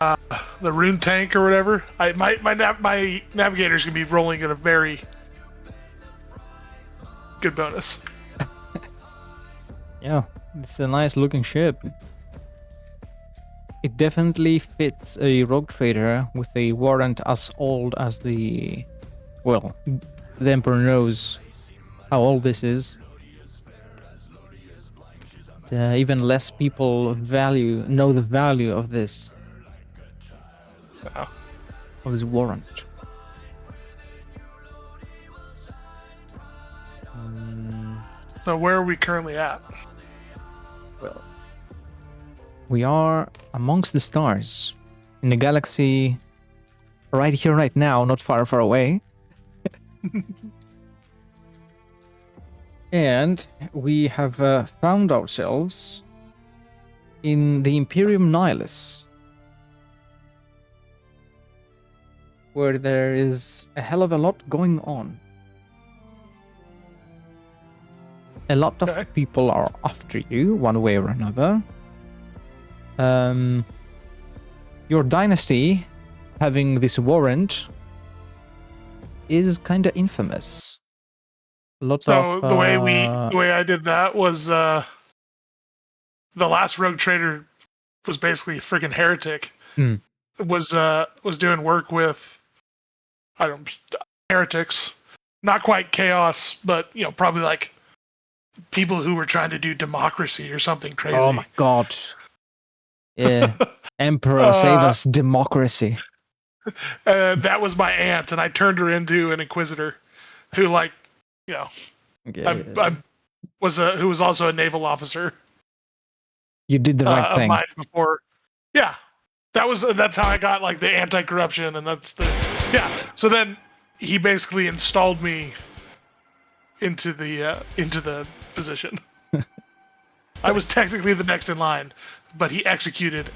the rune tank or whatever. My navigator's gonna be rolling at a very good bonus. Yeah, it's a nice looking ship. It definitely fits a rogue trader with a warrant as old as the... Well, the Emperor knows how old this is. Even less people know the value of this. Of this warrant. So where are we currently at? Well, we are amongst the stars in the galaxy right here, right now, not far, far away. And we have found ourselves in the Imperium Nihilus, where there is a hell of a lot going on. A lot of people are after you, one way or another. Your dynasty, having this warrant, is kind of infamous. The way I did that was the last rogue trader was basically a freaking heretic. Was doing work with heretics, not quite chaos, but probably like people who were trying to do democracy or something crazy. Oh my god. Yeah. Emperor, save us, democracy. That was my aunt, and I turned her into an inquisitor who who was also a naval officer. You did the right thing. Mine before. Yeah. That's how I got like the anti-corruption, and so then he basically installed me into the position. I was technically the next in line, but he executed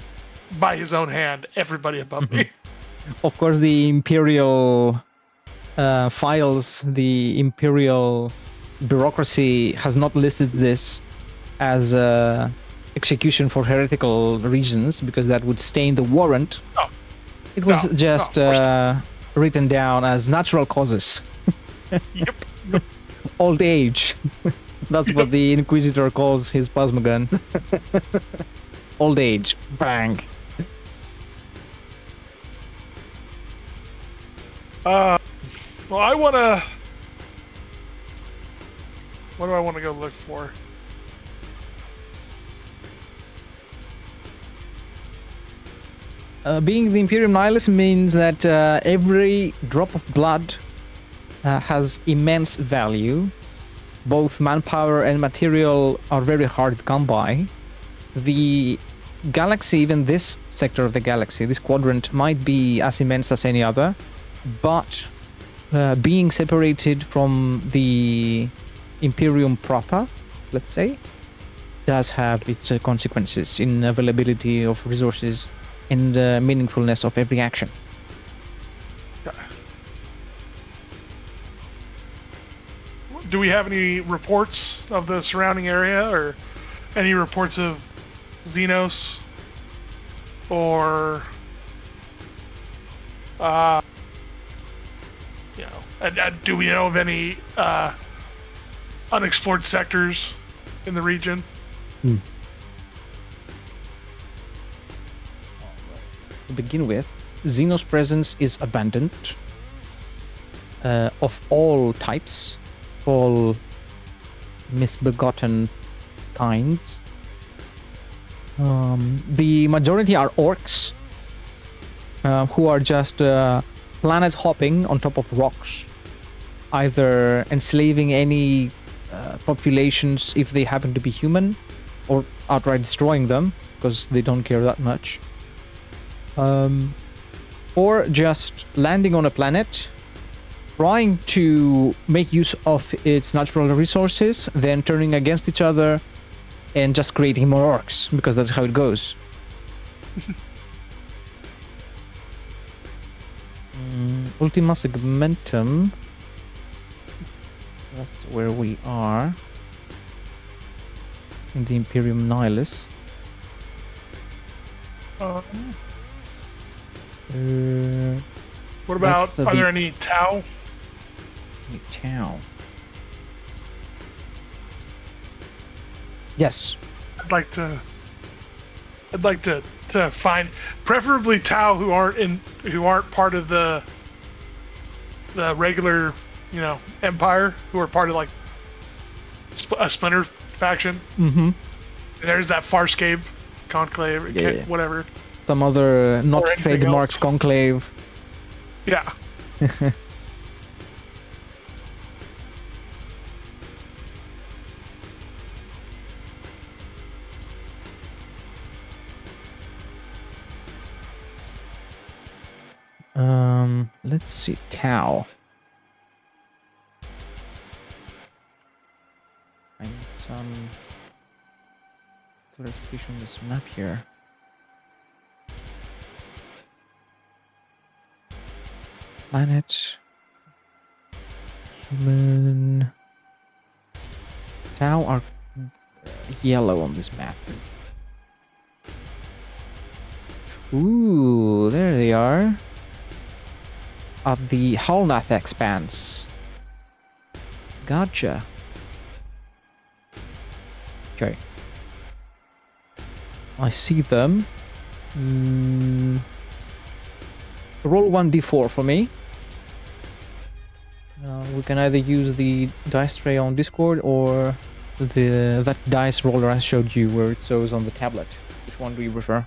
by his own hand everybody above me. Of course, the Imperial files, the Imperial bureaucracy has not listed this as execution for heretical reasons, because that would stain the warrant. No. It was just written down as natural causes. Yep. Old age. That's what the Inquisitor calls his plasma gun. Old age. Bang. Well, I want to... What do I want to go look for? Being the Imperium Nihilus means that every drop of blood has immense value. Both manpower and material are very hard to come by. The galaxy, even this sector of the galaxy, this quadrant, might be as immense as any other, but being separated from the Imperium proper, let's say, does have its consequences in availability of resources and meaningfulness of every action. Do we have any reports of the surrounding area, or any reports of Xenos, or do we know of any unexplored sectors in the region? To begin with, Xenos' presence is abundant, of all types, all misbegotten kinds. The majority are orcs, who are just planet hopping on top of rocks, either enslaving any populations if they happen to be human, or outright destroying them because they don't care that much. Or just landing on a planet, trying to make use of its natural resources, then turning against each other and just creating more orcs, because that's how it goes. Ultima Segmentum. That's where we are. In the Imperium Nihilus. What about, That's are there any Tau? Tau. Yes. I'd like to find preferably Tau who aren't part of the regular, empire, who are part of like a splinter faction. Mm-hmm. There's that Farscape conclave, Yeah. whatever. Some other not Or anything trademarked else. conclave. Yeah. Let's see, Tau. I need some clarification on this map here. Planet. Human. Tau are yellow on this map. Ooh, there they are. Of the Halnath expanse. Gotcha. Okay. I see them. Roll 1d4 for me. We can either use the dice tray on Discord or that dice roller I showed you where it shows on the tablet. Which one do you prefer?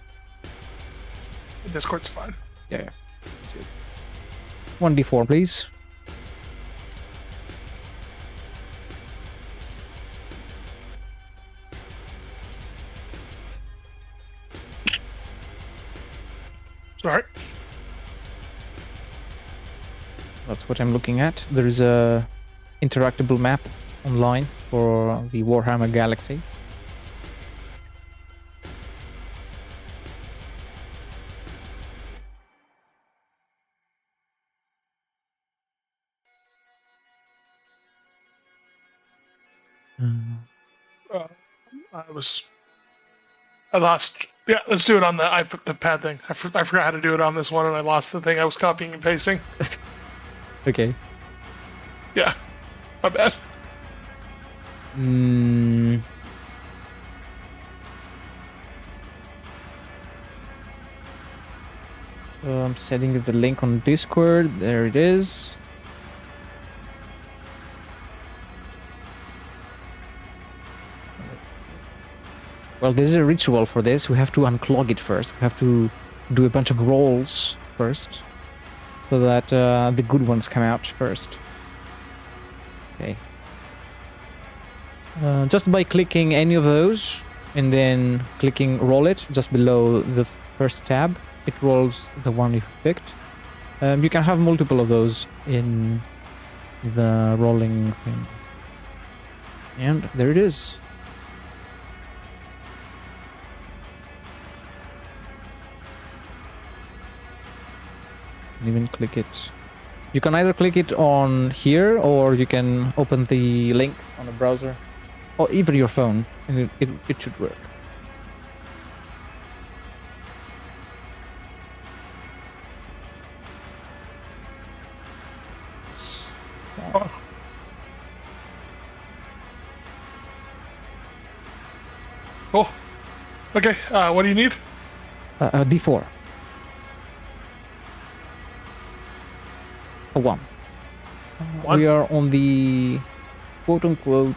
Discord's fine. Yeah. That's good. 1d4, please. Sorry. That's what I'm looking at. There is a interactable map online for the Warhammer Galaxy. I lost. Yeah, let's do it on the pad thing. I forgot how to do it on this one, and I lost the thing I was copying and pasting. Okay. Yeah, my bad. So I'm sending the link on Discord. There it is. Well, there's a ritual for this. We have to unclog it first. We have to do a bunch of rolls first, so that the good ones come out first. Okay. Just by clicking any of those and then clicking roll it just below the first tab, it rolls the one you picked. You can have multiple of those in the rolling thing. And there it is. You can even click it. You can either click it on here or you can open the link on a browser or even your phone and it should work. Cool. Okay, what do you need? D4. A 1. One? We are on the quote-unquote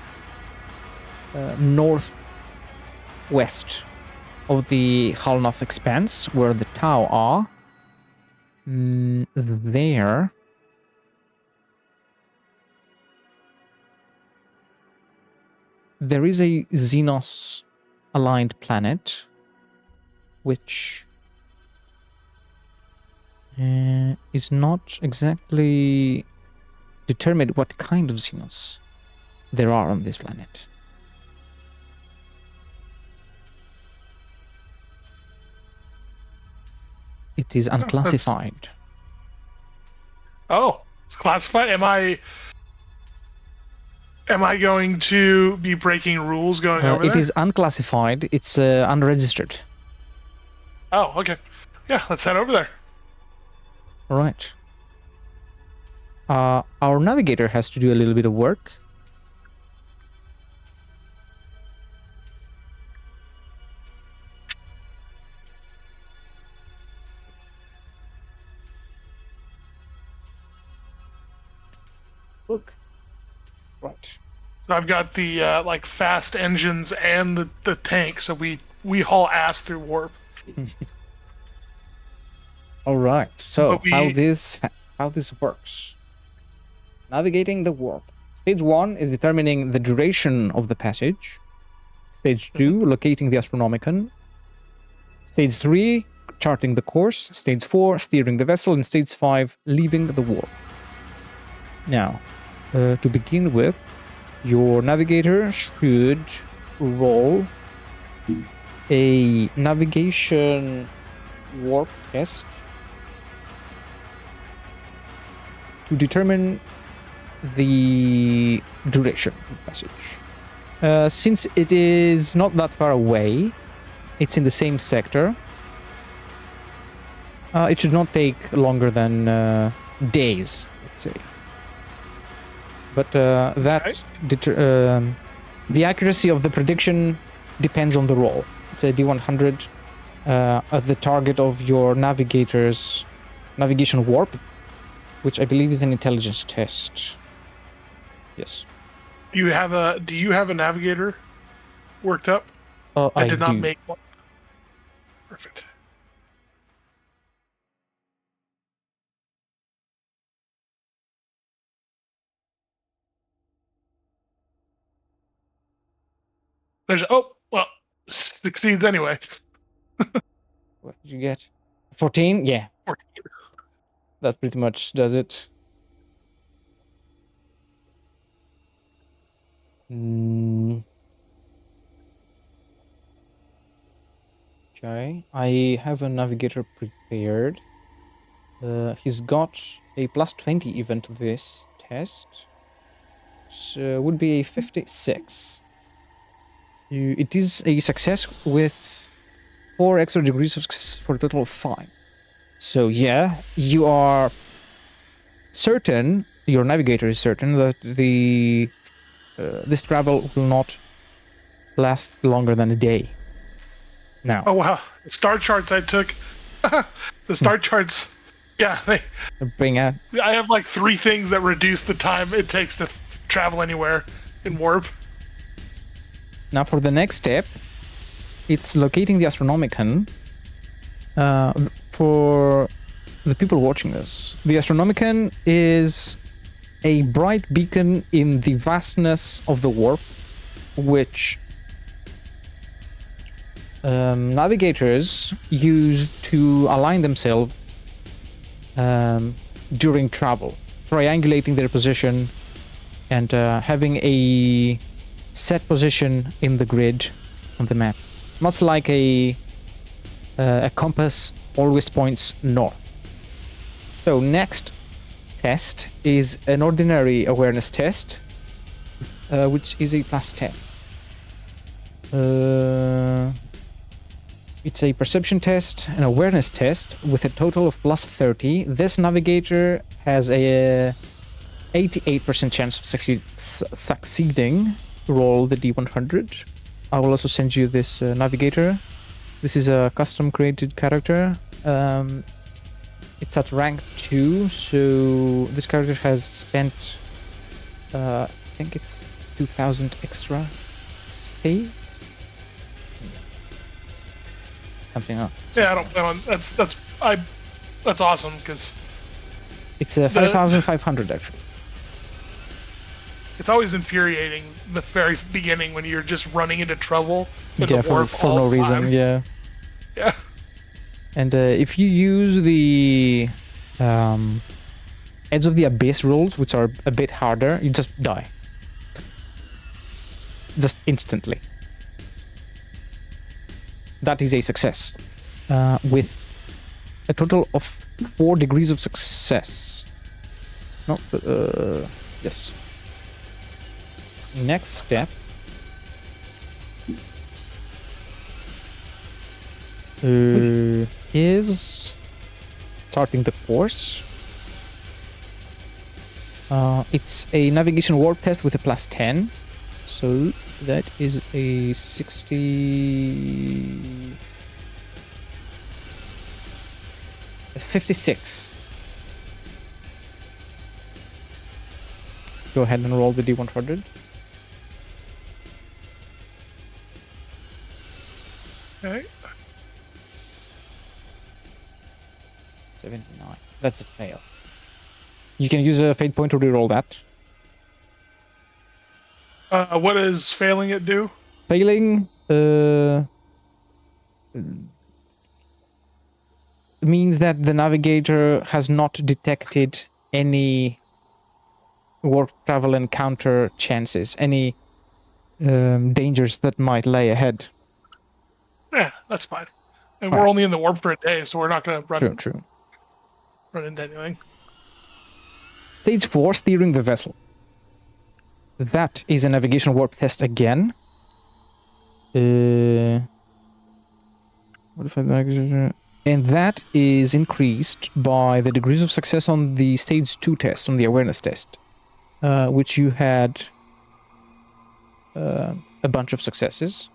northwest of the Halnath expanse, where the Tau are. There. There is a Xenos-aligned planet, which is not exactly determined what kind of Xenos there are on this planet. It is unclassified. Oh, it's classified. Am I going to be breaking rules going over It there? is unclassified. It's unregistered. Oh, okay. Yeah, let's head over there. All right. Our navigator has to do a little bit of work. Look. Right. I've got the like fast engines and the tank, so we haul ass through warp. All right. So But how this works? Navigating the warp. Stage 1 is determining the duration of the passage. Stage 2, locating the Astronomicon. Stage 3, charting the course. Stage 4, steering the vessel. And Stage 5, leaving the warp. Now, to begin with, your navigator should roll a navigation warp test to determine the duration of the passage. Since it is not that far away, it's in the same sector, it should not take longer than days, let's say. But the accuracy of the prediction depends on the roll. It's a D100 at the target of your navigator's navigation warp, which I believe is an intelligence test. Yes. Do you have a navigator worked up? I did not make one. Perfect. There's succeeds anyway. What did you get? 14? Yeah. 14. That pretty much does it. Okay, I have a navigator prepared. He's got a plus 20 even to this test. So would be a 56. It is a success with 4 extra degrees of success for a total of 5. So yeah, you are certain, your navigator is certain that this travel will not last longer than a day. Now. Oh wow, the star charts I took, the star charts, yeah, Bring out. I have like 3 things that reduce the time it takes to travel anywhere in warp. Now for the next step, it's locating the Astronomicon. For the people watching this, the Astronomicon is a bright beacon in the vastness of the warp, which navigators use to align themselves during travel, triangulating their position and having a set position in the grid on the map. Much like a compass always points north. So next test is an ordinary awareness test, which is a plus 10. It's a perception test, an awareness test with a total of plus 30. This navigator has a 88% chance of succeeding. Roll the D100. I will also send you this navigator. This is a custom created character. It's at rank 2, so this character has spent, I think it's 2,000 extra XP. Something else. Yeah, I don't plan on that's awesome because it's 5,500 actually. It's always infuriating the very beginning when you're just running into trouble. Yeah, for no reason. Yeah. Yeah. And if you use the Edge of the Abyss rules, which are a bit harder, you just die. Just instantly. That is a success. With a total of 4 degrees of success. Not, yes. Next step is starting the course. It's a navigation warp test with a +10. So that is a 60... 56. Go ahead and roll the D100. Okay. 79. That's a fail. You can use a fate point to reroll that. What does failing it do? Failing means that the navigator has not detected any warp travel encounter chances, any dangers that might lay ahead. Yeah, that's fine. And All we're right. only in the warp for a day, so we're not going to True. run into anything. Stage 4, steering the vessel. That is a navigation warp test again. What if I... And that is increased by the degrees of success on the stage 2 test, on the awareness test, which you had a bunch of successes.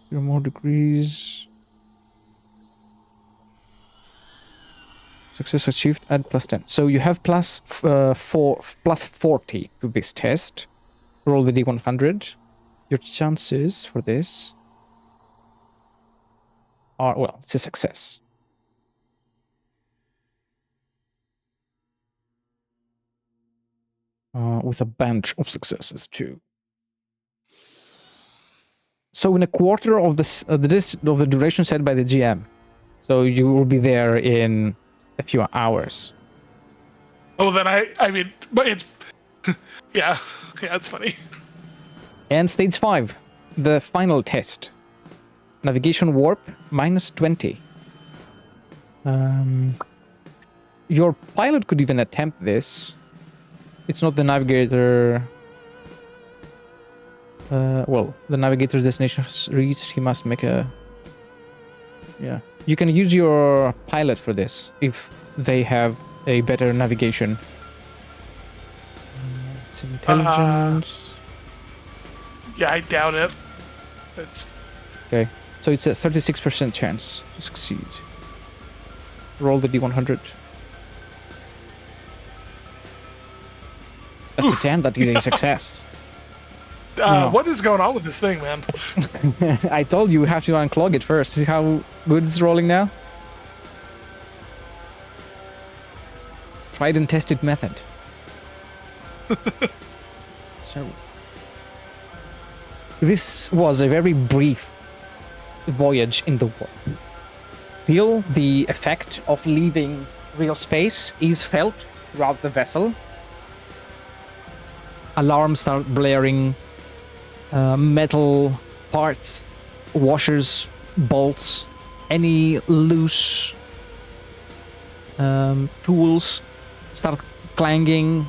0 more degrees. Success achieved, add +10. So you have plus 40 to this test. Roll the D100. Your chances for this are, well, it's a success. With a bunch of successes too. So in a quarter of the duration set by the GM. So you will be there in a few hours. Oh, then I mean, but it's, yeah, it's funny. And stage 5, the final test. Navigation warp, -20. Your pilot could even attempt this. It's not the navigator. Well, the navigator's destination is reached. He must make a... Yeah. You can use your pilot for this if they have a better navigation. It's intelligence. Yeah, I doubt it. It's Okay. So it's a 36% chance to succeed. Roll the D100. That's a 10. That is a success. No. What is going on with this thing, man? I told you have to unclog it first. See how good it's rolling now? Tried and tested method. So, this was a very brief voyage in the warp. Still, the effect of leaving real space is felt throughout the vessel. Alarms start blaring. Metal parts, washers, bolts, any loose tools start clanging,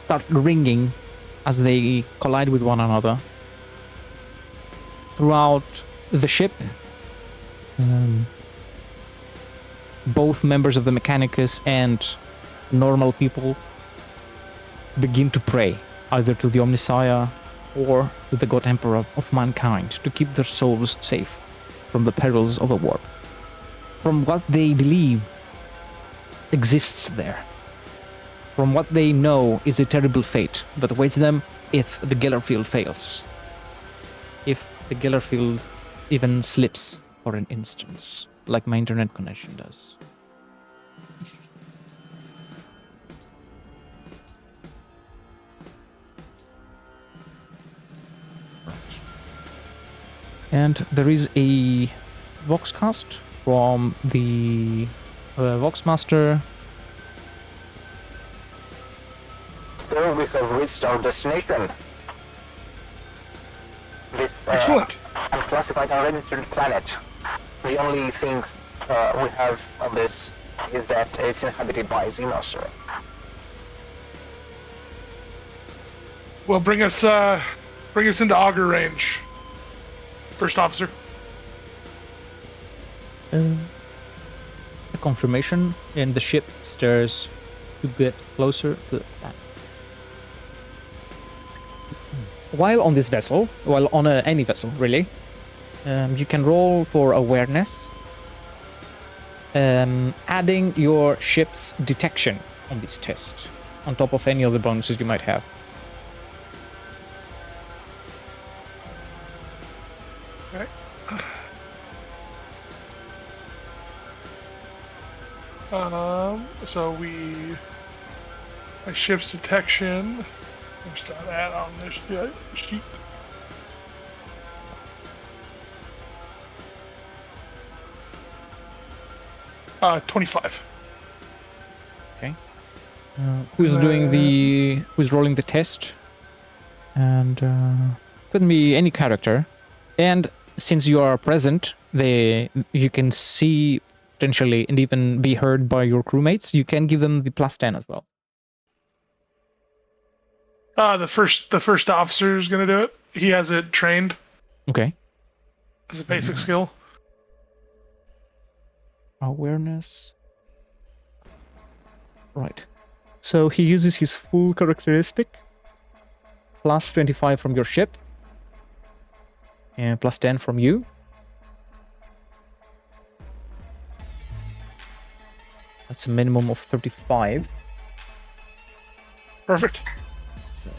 start ringing as they collide with one another. Throughout the ship, both members of the Mechanicus and normal people begin to pray, either to the Omnissiah or to the God Emperor of mankind, to keep their souls safe from the perils of a warp, from what they believe exists there, from what they know is a terrible fate that awaits them if the Gellerfield fails, if the Gellerfield even slips for an instance, like my internet connection does. And there is a Voxcast from the Voxmaster. So we have reached our destination. This Excellent. unclassified unregistered planet. The only thing we have on this is that it's inhabited by Xenos. Well, bring us Bring us into auger range. First officer. A confirmation, and the ship stirs to get closer to the planet. While on this vessel, any vessel really, you can roll for awareness, adding your ship's detection on this test, on top of any other bonuses you might have. Okay. So my ship's detection. Where's that at on this sheet? Uh, 25. Okay. Who's rolling the test? And couldn't be any character. And since you are present, you can see potentially and even be heard by your crewmates. You can give them the +10 as well. The first officer is gonna do it. He has it trained Okay. as a basic skill. Awareness. Right. So he uses his full characteristic. +25 from your ship. And +10 from you. That's a minimum of 35. Perfect. So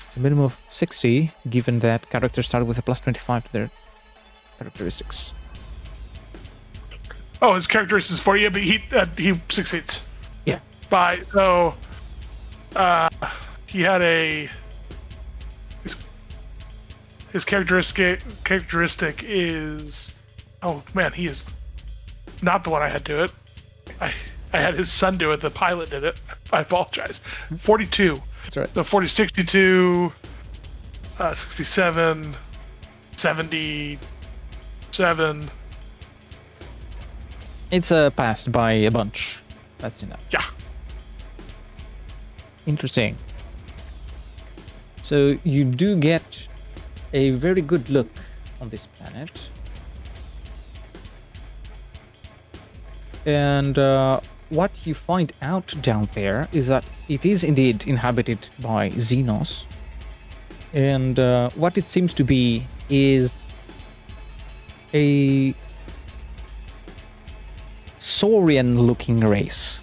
it's a minimum of 60, given that characters start with a +25 to their characteristics. Oh, his characteristics for you, but he succeeds. Yeah. He had his characteristic is, oh man, he is not the one I had do it. I had his son do it. The pilot did it. I apologize. 42. That's right. The 40, 62, 67, 77. It's passed by a bunch. That's enough. Yeah. Interesting. So you do get a very good look on this planet. And what you find out down there is that it is indeed inhabited by Xenos. And what it seems to be is a Saurian-looking race.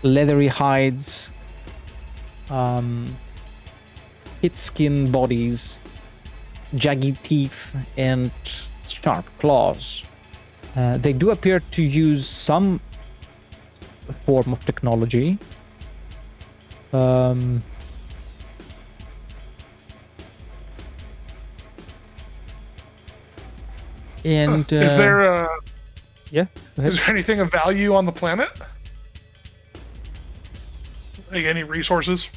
Leathery hides, pit-skin bodies, jagged teeth, and sharp claws. They do appear to use some form of technology. And is there yeah? Go ahead. is there anything of value on the planet? Like any resources?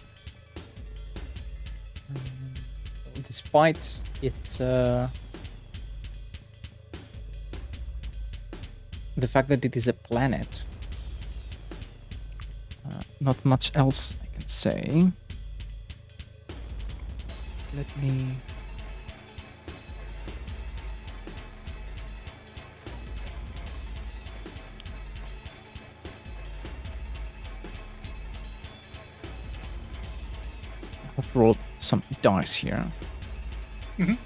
Despite its the fact that it is a planet, not much else I can say. Let me. I've rolled some dice here. Mhm.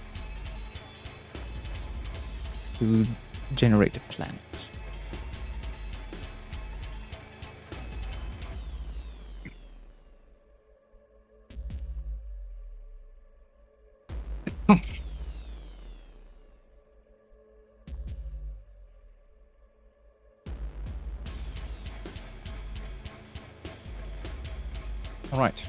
To generate a planet. All right.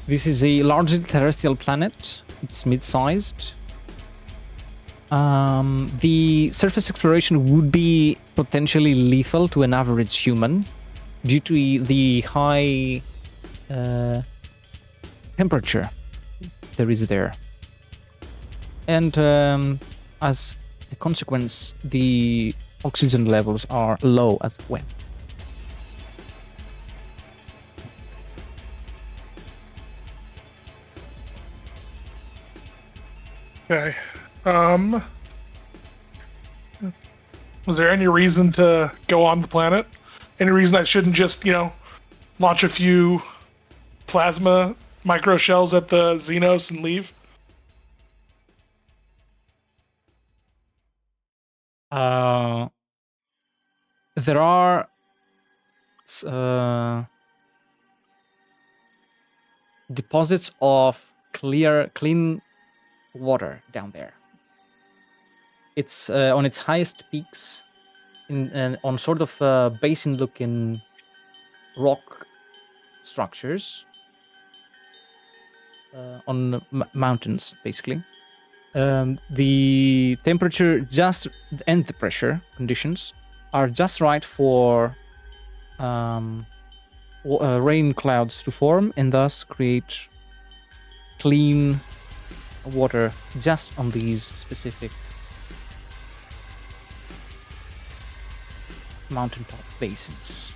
This is a largely terrestrial planet. It's mid-sized. The surface exploration would be potentially lethal to an average human due to the high temperature there is there. And as a consequence, the oxygen levels are low as well. Okay. Was there any reason to go on the planet? Any reason I shouldn't just, launch a few plasma micro shells at the Xenos and leave? There are deposits of clean water down there. It's on its highest peaks, on sort of basin-looking rock structures on mountains, basically. The temperature and the pressure conditions are just right for rain clouds to form and thus create clean water just on these specific mountaintop basins.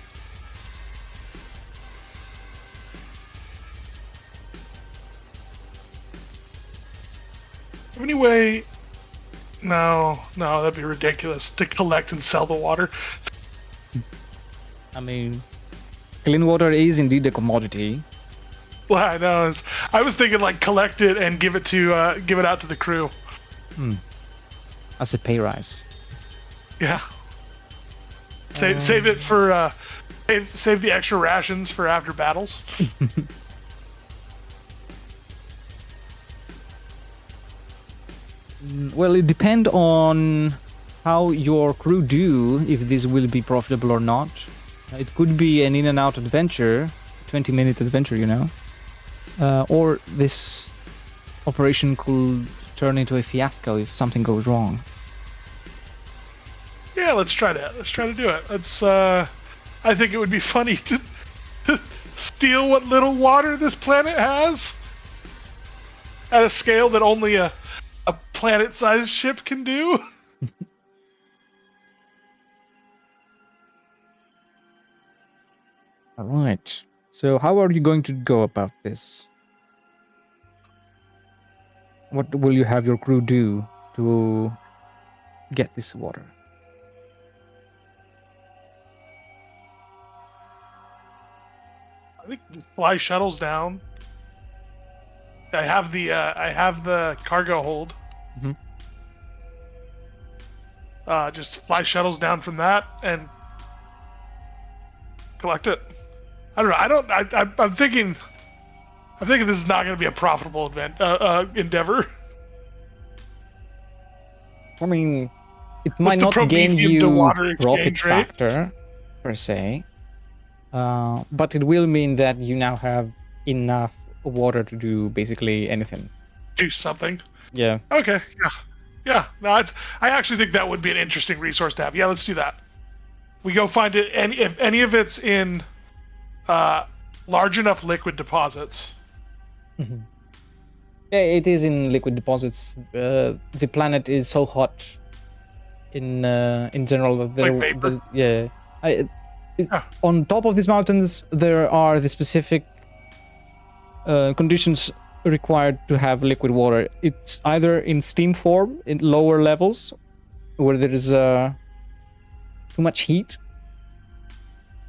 Anyway, no, that'd be ridiculous to collect and sell the water. I mean, clean water is indeed a commodity. Well, I know. I was thinking like collect it and give it out to the crew. As a pay rise. Yeah. Save it for save the extra rations for after battles. Well, it depends on how your crew do, if this will be profitable or not. It could be an in and out adventure, 20-minute adventure, or this operation could turn into a fiasco if something goes wrong. Yeah, let's try to do it. I think it would be funny to steal what little water this planet has at a scale that only a planet-sized ship can do. All right. So how are you going to go about this? What will you have your crew do to get this water? I think fly shuttles down. I have the cargo hold. Mhm. Just fly shuttles down from that and collect it. I don't know. I'm thinking this is not going to be a profitable endeavor. I mean, it What's might the not gain Promethean to you water profit exchange rate? factor, per se, but it will mean that you now have enough water to do basically anything. Do something. Yeah. Okay. Yeah. No, I actually think that would be an interesting resource to have. Yeah, let's do that. We go find it, and if any of it's in large enough liquid deposits. Mm-hmm. Yeah, it is in liquid deposits. The planet is so hot in general that It's like vapor. On top of these mountains there are the specific conditions required to have liquid water. It's either in steam form in lower levels where there is too much heat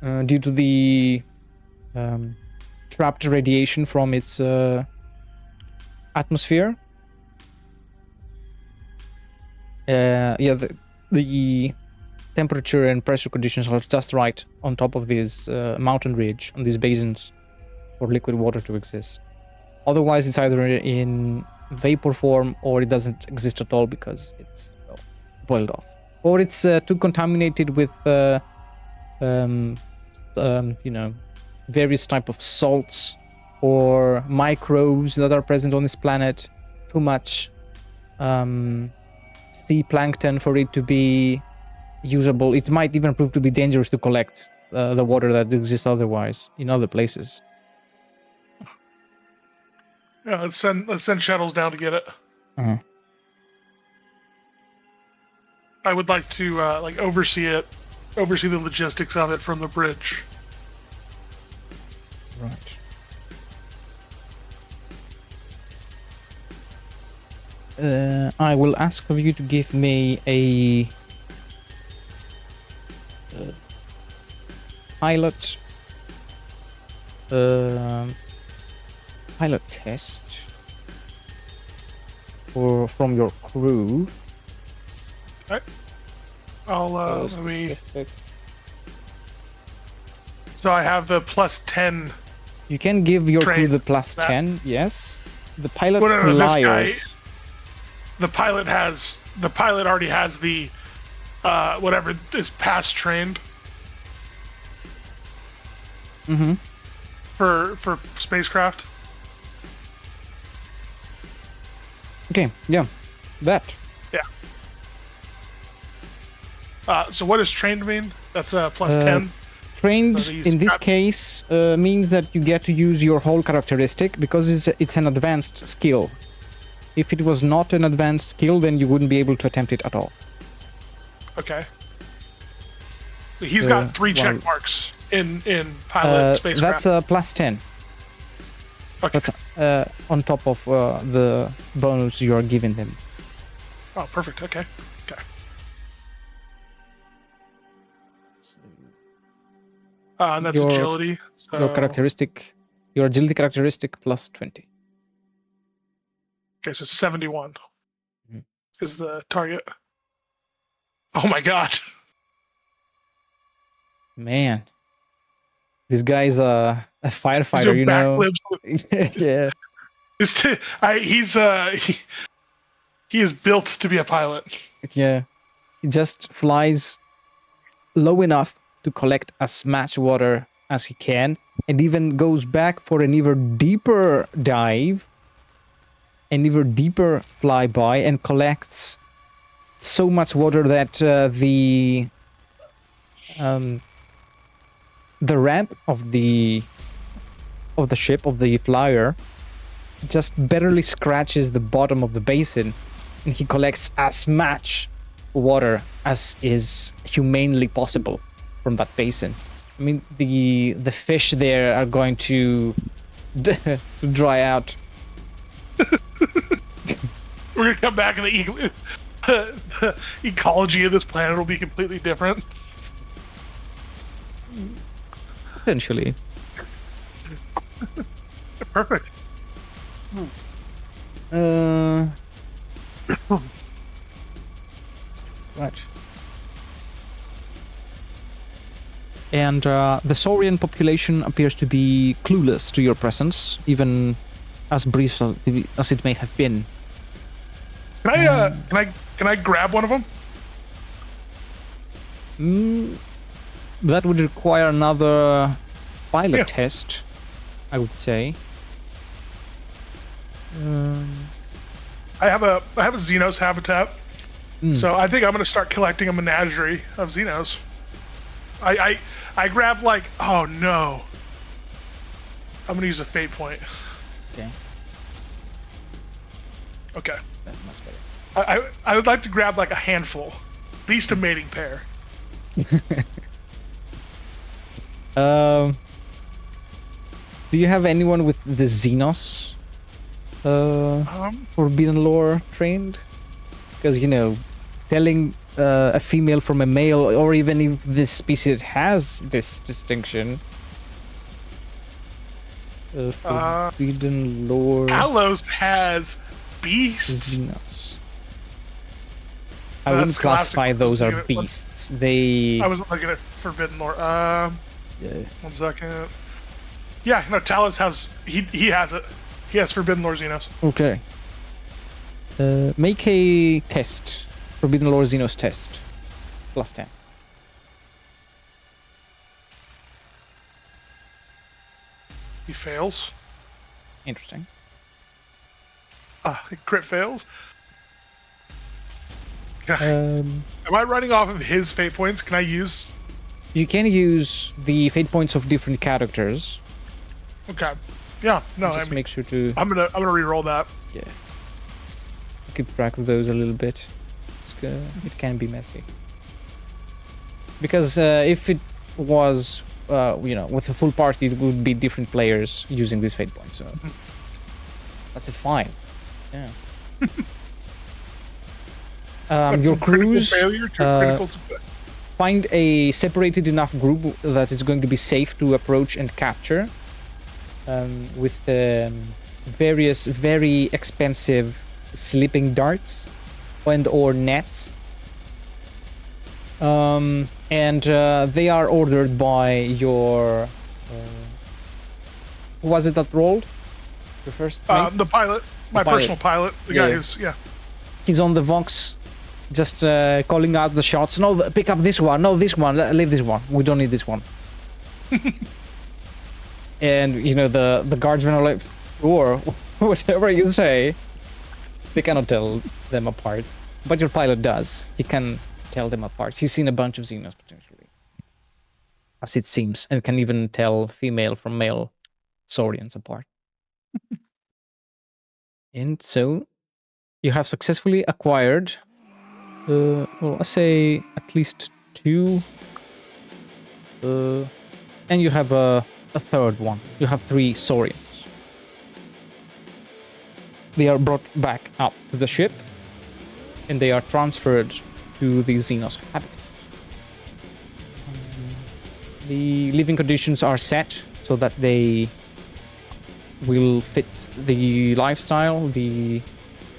due to the trapped radiation from its atmosphere. The temperature and pressure conditions are just right on top of this mountain ridge, on these basins, for liquid water to exist. Otherwise, it's either in vapor form or it doesn't exist at all because it's boiled off, or it's too contaminated with various type of salts or microbes that are present on this planet. Too much sea plankton for it to be usable. It might even prove to be dangerous to collect the water that exists otherwise in other places. Yeah, let's send shuttles down to get it. Uh-huh. I would like to oversee the logistics of it from the bridge. Right. I will ask of you to give me a pilot pilot test from your crew. Right. I'll let me. Specific. So I have the +10. You can give your crew Train. the That- +10. Yes. The pilot Well, no, this flyers. guy- The pilot already has the whatever is past trained Mm-hmm. for spacecraft. Okay. Yeah. That. So what does trained mean? That's a +10. Trained So he's in this got- case means that you get to use your whole characteristic because it's an advanced skill. If it was not an advanced skill, then you wouldn't be able to attempt it at all. Okay. He's got 3 well- check marks in pilot spacecraft. That's a +10. Okay. That's on top of the bonus you are giving him. Oh, perfect. Okay. And that's Your- agility. So, Your characteristic, your agility characteristic +20. Okay, so 71 Mhm. is the target. Oh my god. Man, this guy's a firefighter, These are you know. backflips. Yeah. He is built to be a pilot. Yeah, he just flies low enough to collect as much water as he can, and even goes back for an even deeper dive, an even deeper flyby, and collects so much water that the ramp of the ship, of the flyer, just barely scratches the bottom of the basin, and he collects as much water as is humanely possible from that basin. I mean, the fish there are going to dry out. We're gonna come back and the ecology of this planet will be completely different. Potentially. Perfect. Right. And the Saurian population appears to be clueless to your presence, even as brief as it may have been. Can I grab one of them? That would require another pilot Yeah. test, I would say. I have a Xenos habitat, so I think I'm gonna start collecting a menagerie of Xenos. I grabbed like, oh no, I'm gonna use a fate point. Okay, Okay, that's better. I would like to grab like a handful, at least a mating pair. Do you have anyone with the Xenos forbidden lore trained? Because, you know, telling a female from a male, or even if this species has this distinction. Forbidden lore Alos has beasts. Xenos. I wouldn't That's classic. classify those Let's are look at it. beasts. They... I wasn't looking at forbidden lore. Yeah. 1 second. Yeah, no, Talos has he has it. He has forbidden lore Xenos. Okay. Make a test. Forbidden Lore Xenos test. +10. He fails. Interesting. Crit fails. Am I running off of his fate points? Can I use? You can use the fate points of different characters. Okay. Yeah. No. Just I mean, make sure to I'm gonna re-roll that. keep track of those a little bit. It can be messy. Because if it was, you know, with a full party, it would be different players using these fate points. So that's a fine. Yeah. Your From critical crews failure to critical success. find a separated enough group that is going to be safe to approach and capture, with various very expensive sleeping darts and or nets. And they are ordered by your... who was it that rolled? Your first mate? The pilot, my pilot. personal pilot, the guy who's He's on the Vox, just calling out the shots. No, pick up this one. No, this one. Leave this one. We don't need this one. And, you know, the guardsmen are like, or whatever you say. They cannot tell them apart. But your pilot does. He can tell them apart. He's seen a bunch of Xenos, potentially. As it seems. And can even tell female from male Saurians apart. And so, you have successfully acquired, well, let's say at least 2. And you have a third one. You have 3 Saurians. They are brought back up to the ship, and they are transferred to the Xenos habitat. The living conditions are set so that they will fit the lifestyle, the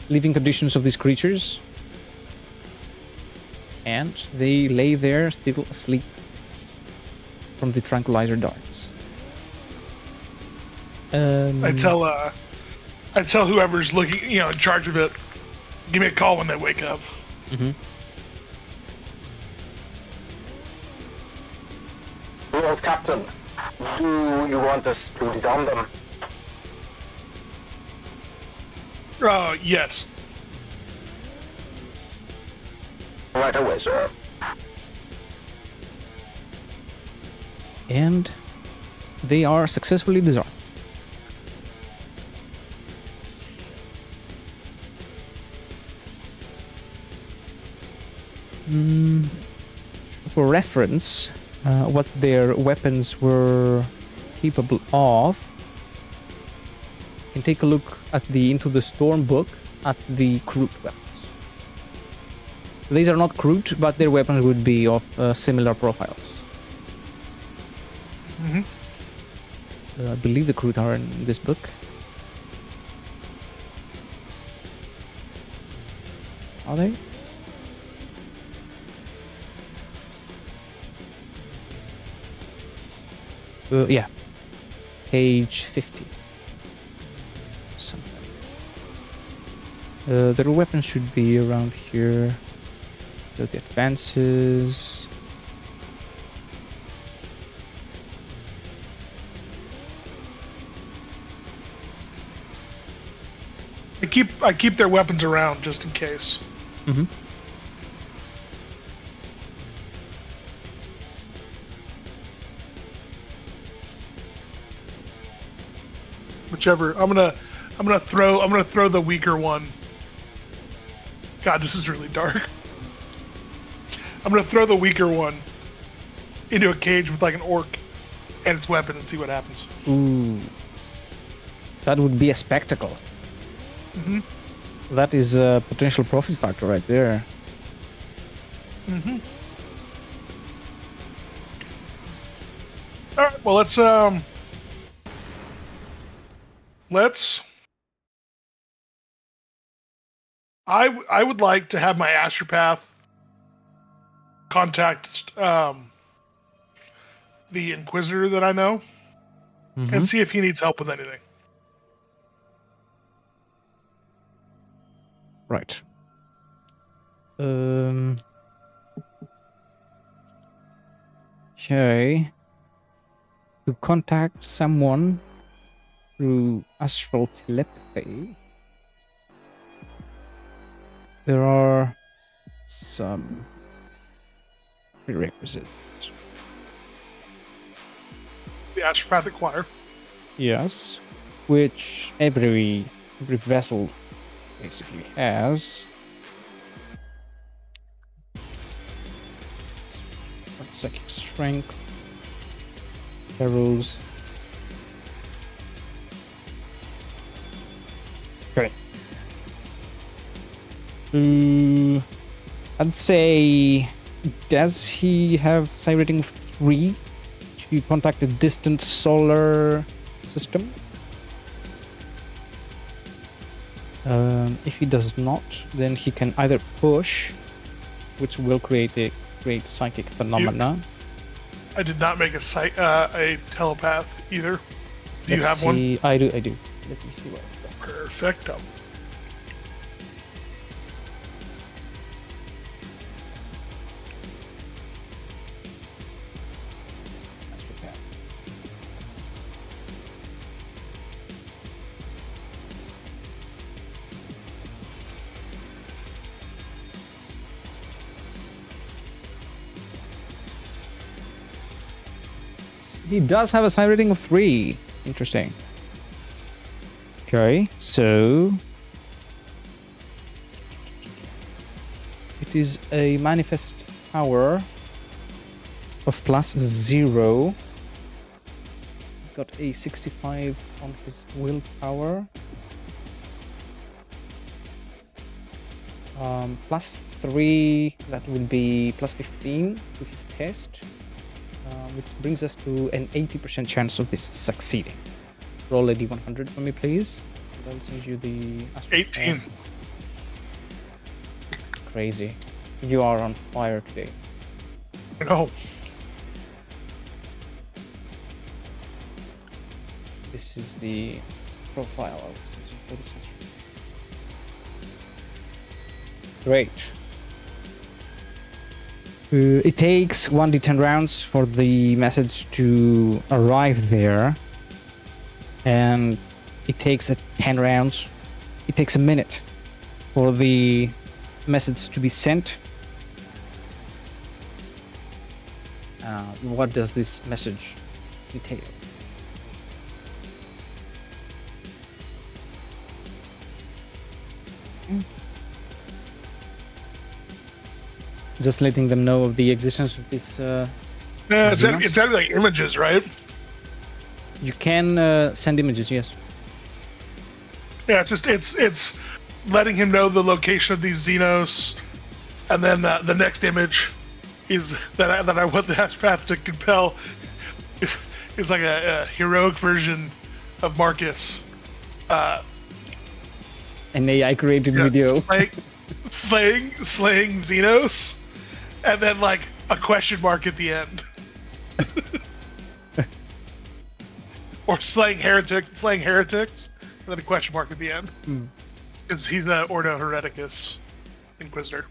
living conditions of these creatures, and they lay there still asleep from the tranquilizer darts. I tell whoever's looking, in charge of it, give me a call when they wake up. Mm-hmm. Well, Captain, do you want us to disarm them? Yes. Right away, sir. And they are successfully disarmed. For reference, what their weapons were capable of, you can take a look at the Into the Storm book at the Kroot weapons. These are not Kroot, but their weapons would be of similar profiles. Mm-hmm. I believe the Kroot are in this book. Are they? Yeah. Page 50. Something. Their weapons should be around here. The advances. I keep their weapons around just in case. Mm-hmm. Whichever. I'm gonna throw the weaker one. God, this is really dark. I'm gonna throw the weaker one into a cage with like an orc and its weapon and see what happens. Ooh. That would be a spectacle. Mm-hmm. That is a potential profit factor right there. Mm-hmm. All right. Well, let's. I would like to have my astropath contact the Inquisitor that I know and see if he needs help with anything. Right. Okay. To contact someone through astral telepathy, there are some prerequisites. The astropathic choir. Yes, which every vessel basically has. Psychic strength, arrows. Okay. I'd say, does he have psi rating 3 to contact a distant solar system? If he does not, then he can either push, which will create a great psychic phenomena. I did not make a telepath either. Do you have one? I do. Let me see what I've got. Perfecto. Astropath. He does have a psi rating of 3. Interesting. Okay, so it is a manifest power of +0. He's got a 65 on his willpower. +3, that will be +15 to his test. Which brings us to an 80% chance of this succeeding. Roll a d100 for me, please. And I'll send you the... 18. Crazy. You are on fire today. No. This is the profile I was using for this instrument. Great. It takes 1d10 rounds for the message to arrive there, and it takes 10 rounds. It takes a minute for the message to be sent. What does this message entail? Just letting them know of the existence of this. It's actually like images, right? You can send images, yes. Yeah, it's letting him know the location of these Xenos, and then the next image is that I want the Astropath to compel is like a heroic version of Marcus. An AI created video. Slaying Xenos, and then like a question mark at the end. Or slaying heretics, and then a question mark at the end. Because he's a Ordo Hereticus Inquisitor.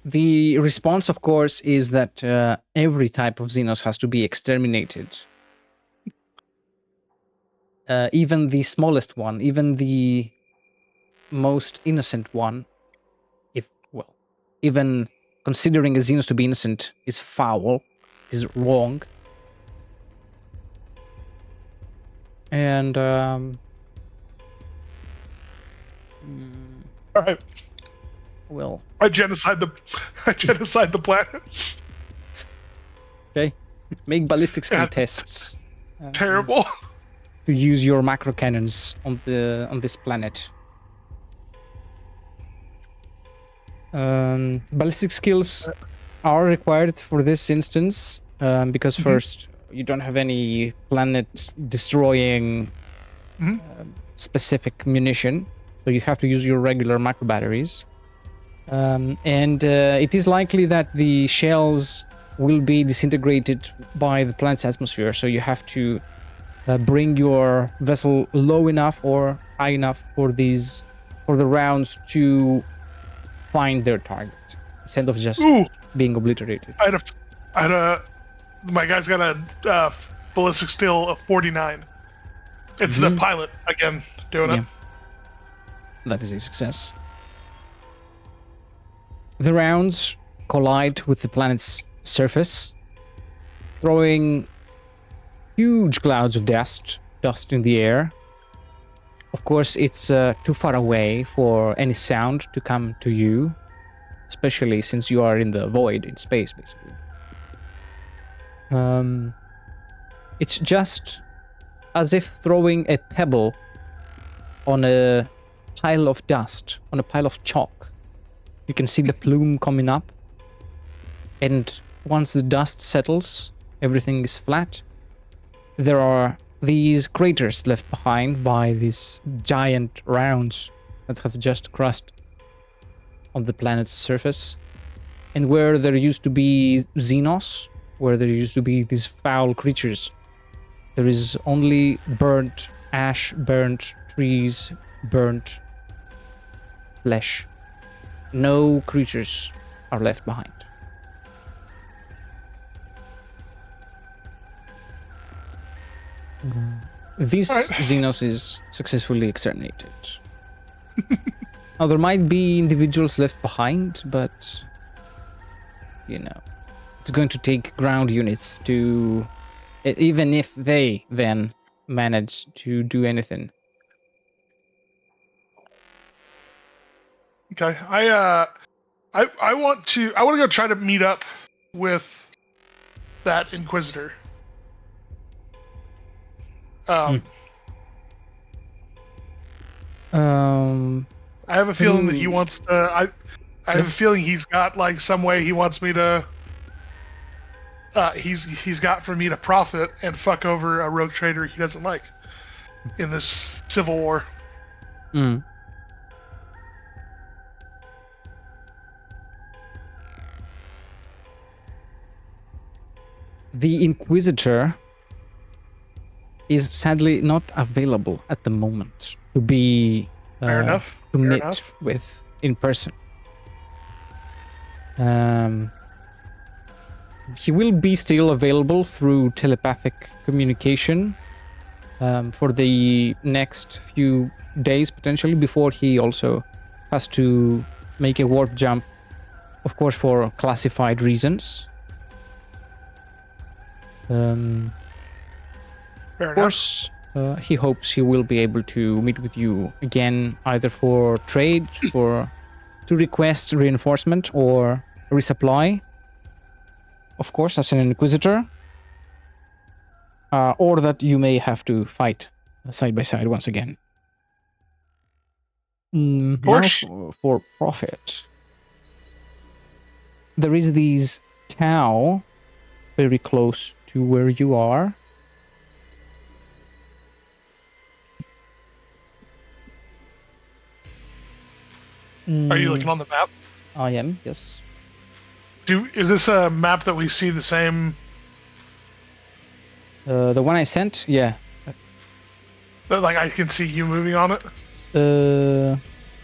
The response, of course, is that every type of Xenos has to be exterminated. Even the smallest one, even the most innocent one, even considering a Xenos to be innocent is foul, is wrong. And all right. Well, I genocide the planet. Okay, make ballistic skill tests. Terrible. To use your macro cannons on this planet. Ballistic skills are required for this instance because first you don't have any planet destroying specific munition, so you have to use your regular macro batteries. And it is likely that the shells will be disintegrated by the planet's atmosphere, so you have to bring your vessel low enough or high enough for the rounds to find their target instead of just being obliterated. My guy's got a ballistic skill of 49. It's the pilot again doing it. That is a success. The rounds collide with the planet's surface, throwing huge clouds of dust in the air. Of course, it's too far away for any sound to come to you, especially since you are in the void, in space, basically. It's just as if throwing a pebble on a pile of dust, on a pile of chalk. You can see the plume coming up, and once the dust settles, everything is flat. There are these craters left behind by these giant rounds that have just crushed on the planet's surface. And where there used to be Xenos, where there used to be these foul creatures, there is only burnt ash, burnt trees, burnt flesh. No creatures are left behind. This Xenos is successfully exterminated. Now, there might be individuals left behind, but, you know, it's going to take ground units to, even if they then manage to do anything. Okay, I want to go try to meet up with that Inquisitor. I have a feeling that he wants to. I have a feeling he's got like some way he wants me to. He's got for me to profit and fuck over a rogue trader he doesn't like in this civil war. Mm. The Inquisitor is sadly not available at the moment to be Fair enough. to Fair meet enough. with in person. He will be still available through telepathic communication for the next few days, potentially, before he also has to make a warp jump, of course, for classified reasons. Of course, he hopes he will be able to meet with you again, either for trade, or to request reinforcement or resupply. Of course, as an Inquisitor, or that you may have to fight side by side once again. Now for profit. There is these Tau very close to where you are. Are you looking on the map? I am, yes. Is this a map that we see the same? The one I sent, yeah. That, like, I can see you moving on it.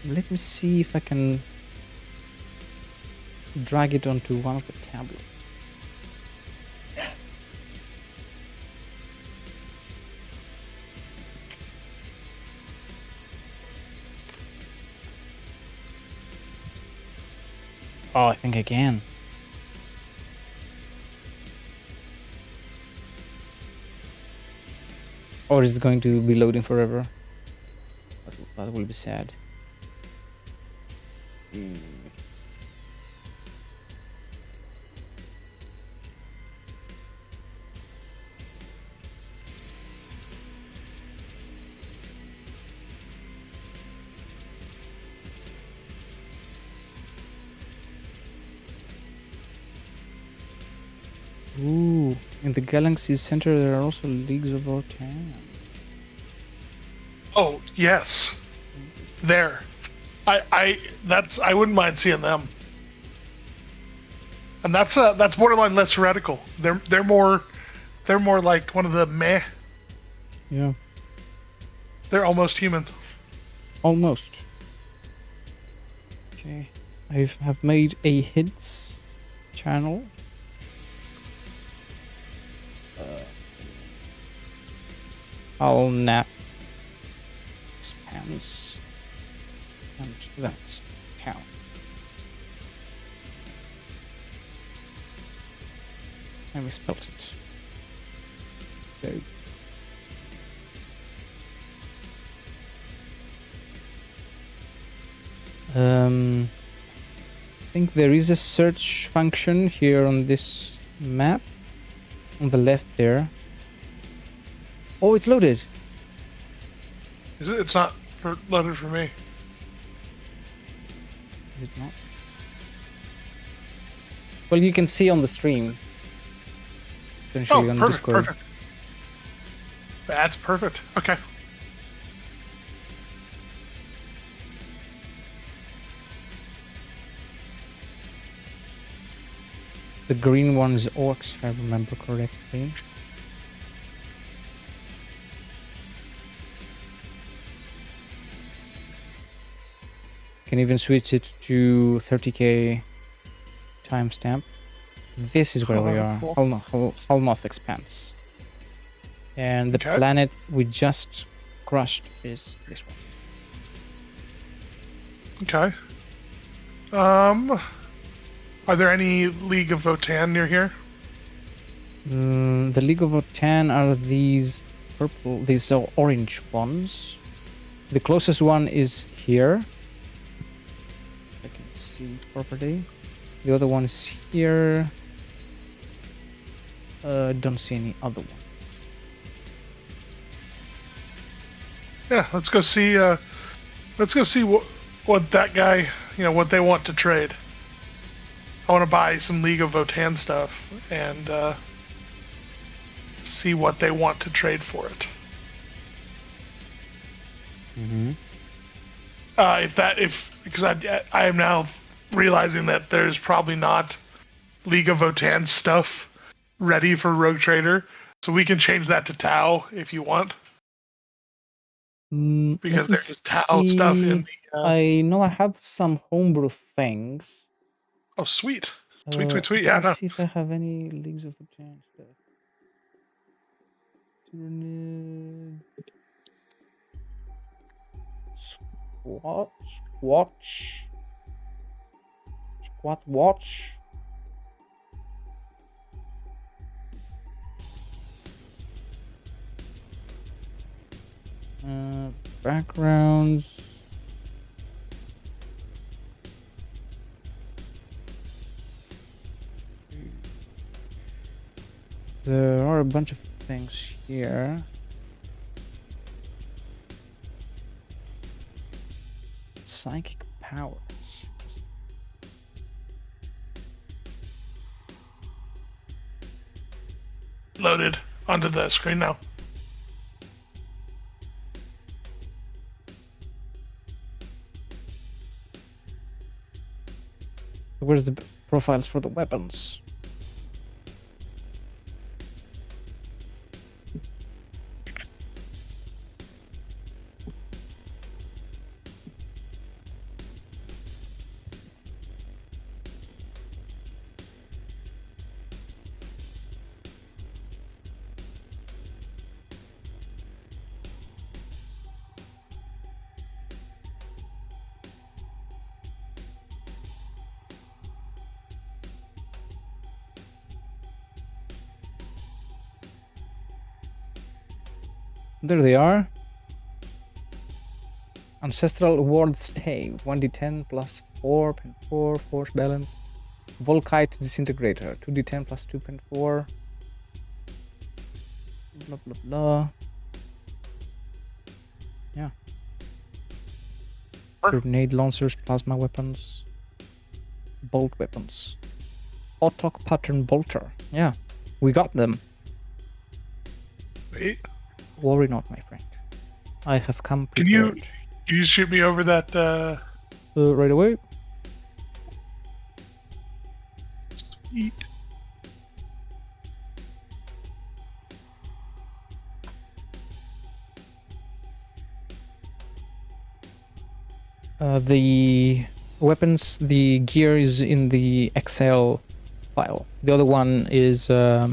Let me see if I can drag it onto one of the tablets. Oh, I think I can. Or is it going to be loading forever? That will be sad. Ooh, in the galaxy's center there are also leagues of Votan. Oh yes, there. I wouldn't mind seeing them. And that's borderline less heretical. They're more like one of the meh. Yeah. They're almost human. Almost. Okay. I have made a hints channel. I'll nap spams, and that's count. I misspelled it. There. I think there is a search function here on this map, on the left there. Oh, it's loaded. It's not loaded for me. Is it not? Well, you can see on the stream. Potentially on Perfect, Discord. perfect. That's perfect. Okay. The green one is orcs, if I remember correctly. Can even switch it to 30k timestamp. This is where Oh, we that's are. cool. Hull North Expanse. And the Okay. planet we just crushed is this one. Okay. Are there any League of Votan near here? The League of Votan are these orange ones. The closest one is here. I can see properly. The other one is here. Don't see any other one. Yeah, let's go see. Let's go see what that guy, what they want to trade. I want to buy some League of Votan stuff and see what they want to trade for it. Mm-hmm. Because I am now realizing that there's probably not League of Votan stuff ready for Rogue Trader, so we can change that to Tau if you want. Because there's Tau stuff in the. I know I have some homebrew things. Oh, sweet, sweet. Yeah, Let me no. see if I have any Leagues of Votan stuff. Squat watch. Backgrounds. There are a bunch of things here. Psychic powers. Loaded onto the screen now. Where's the profiles for the weapons? There they are. Ancestral Ward Stave, 1d10 plus 4.4 force balance. Volkite Disintegrator, 2d10 plus 2.4. Blah blah blah. Yeah. Grenade launchers, plasma weapons, bolt weapons. Autok pattern bolter. Yeah, we got them. Wait, Worry not, my friend. I have come can prepared. you shoot me over that? Right away. Sweet. The weapons, the gear is in the Excel file. The other one is how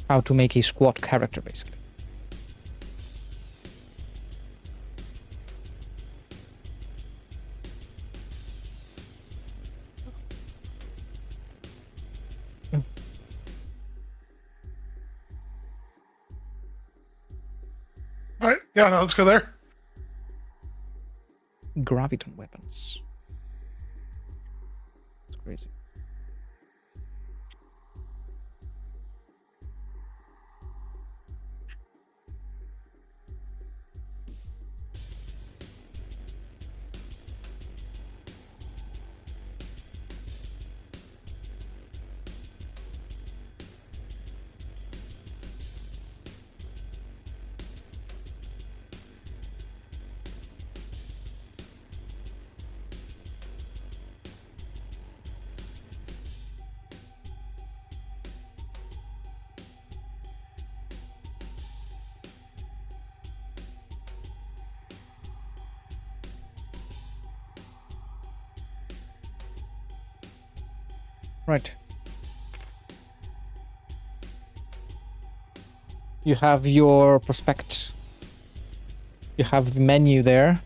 to make a squad character, basically. All right, yeah, no, let's go there. Graviton weapons. It's crazy. Right. You have your prospect. You have the menu there.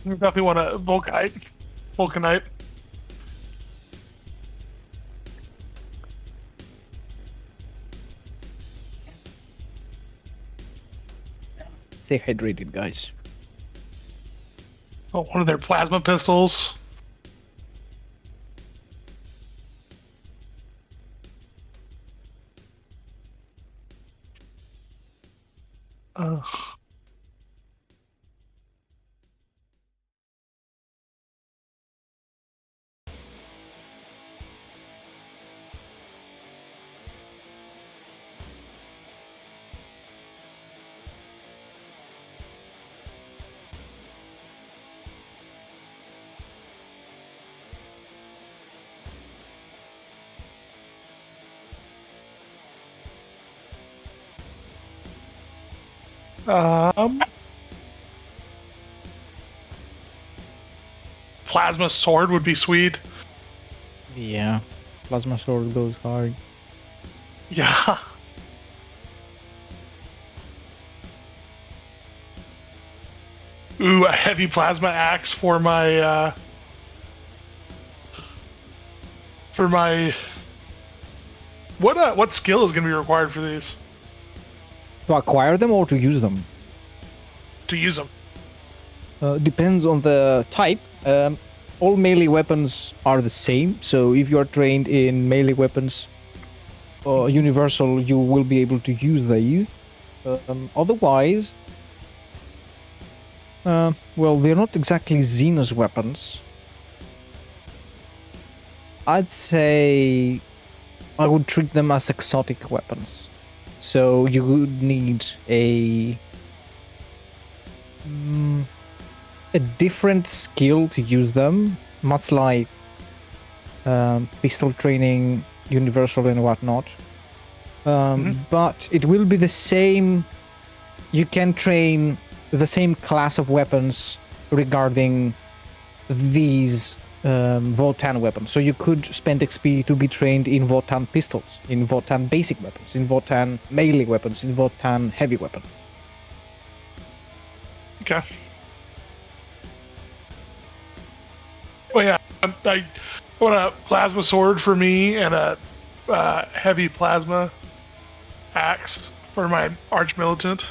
You definitely want a Vulcanite. Stay hydrated, guys. Oh, one of their plasma pistols. Uh, um, plasma sword would be sweet. Yeah. Plasma sword goes hard. Yeah. Ooh, a heavy plasma axe for my what skill is going to be required for these To acquire them or to use them? to use them? Depends on the type. All melee weapons are the same, so if you are trained in melee weapons universal, you will be able to use these. Otherwise, well, they're not exactly Xenos weapons. I'd say I would treat them as exotic weapons. So you would need a different skill to use them, much like pistol training, universal and whatnot. But it will be the same. You can train the same class of weapons regarding these Votan weapons. So you could spend XP to be trained in Votan pistols, in Votan basic weapons, in Votan melee weapons, in Votan heavy weapons. Okay. Oh yeah, I want a plasma sword for me and a heavy plasma axe for my arch militant.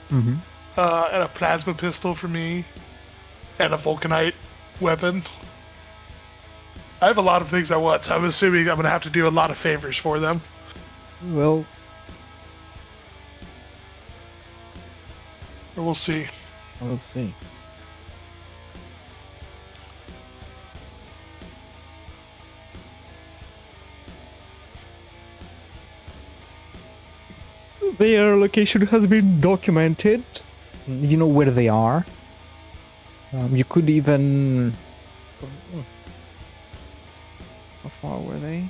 And a plasma pistol for me, and a Vulcanite weapon. I have a lot of things I want, so I'm assuming I'm going to have to do a lot of favors for them. Well, Or we'll see. let's see. Their location has been documented. You know where they are. You could even... How far were they?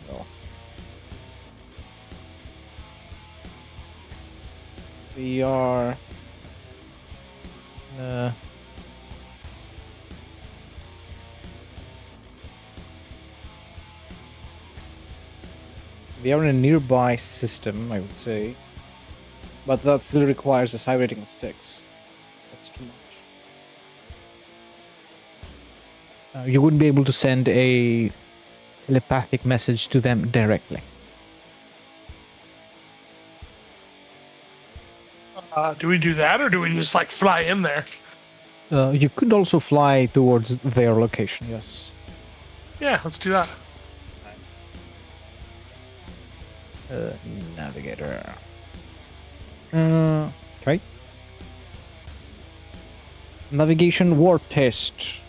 No. They are... They are in a nearby system, I would say. But that still requires a psi rating of 6. That's too much. You wouldn't be able to send a telepathic message to them directly. Do we do that, or do we just like fly in there? You could also fly towards their location, yes. Yeah, let's do that. Navigator. Okay. Navigation warp test.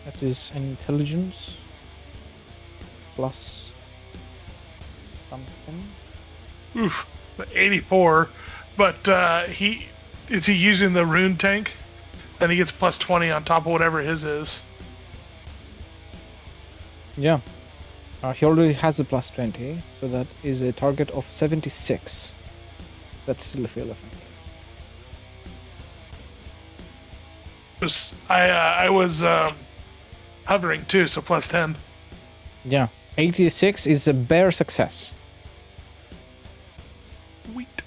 That is intelligence plus something. Oof, 84. But is he using the rune tank? Then he gets plus 20 on top of whatever his is. Yeah. He already has a plus 20, so that is a target of 76. That's still a fail effect. I was hovering too, so plus 10. Yeah. 86 is a bare success. Sweet.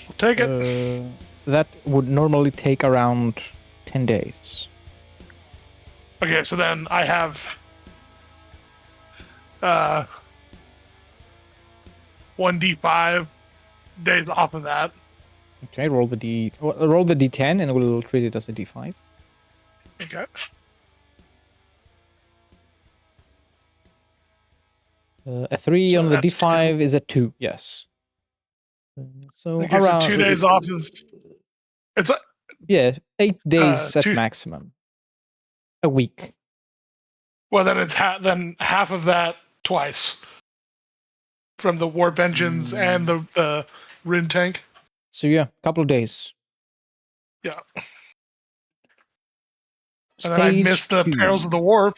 We'll take it. That would normally take around 10 days. Okay, so then I have 1d5 days off of that. Okay, roll the d10 and we'll treat it as a d5. Okay. A 3 So on the that's d5 is a 2, yes. So Okay, so 2 days off of. It's yeah, 8 days at 2. maximum. A week. Well, then it's then half of that twice from the warp engines and the rune tank. So yeah, couple of days. Yeah. And then I missed the perils of the warp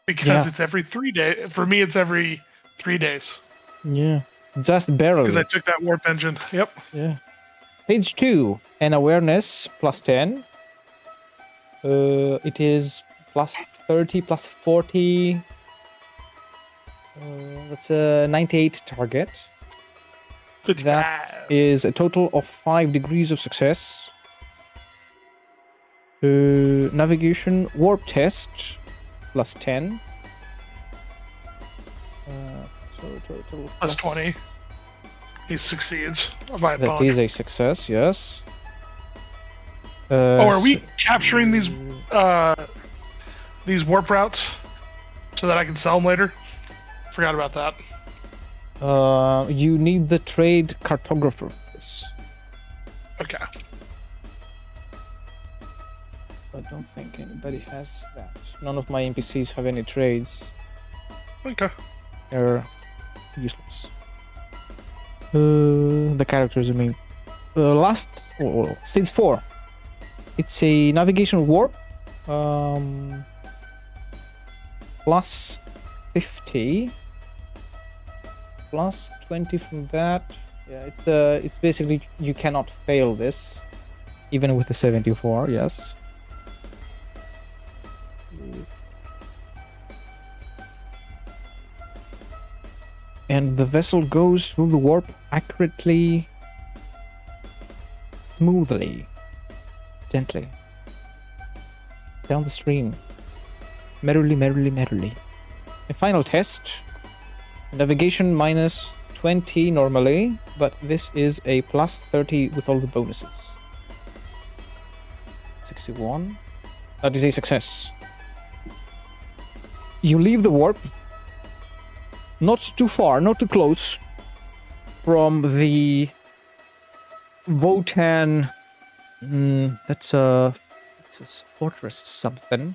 because it's every 3 days. For me, it's every 3 days. Yeah, just barely. Because I took that warp engine. Yep. Yeah. Stage 2, an awareness plus 10. It is plus 30, plus 40. That's a 98 target. That is a total of 5 degrees of success. Navigation warp test plus 10. So total plus 20. He succeeds. By that is a success, yes. are we capturing these warp routes so that I can sell them later? Forgot about that. You need the trade cartographer for this. Okay. I don't think anybody has that. None of my NPCs have any trades. Okay. They're useless. The characters, I mean. Stage 4. It's a navigation warp. Plus 50. Plus 20 from that. Yeah, it's basically you cannot fail this. Even with the 74, yes. And the vessel goes through the warp accurately, smoothly, gently, down the stream, merrily, merrily, merrily. A final test, navigation minus 20 normally, but this is a plus 30 with all the bonuses. 61. That is a success. You leave the warp. Not too far, not too close from the Votan. That's a fortress something.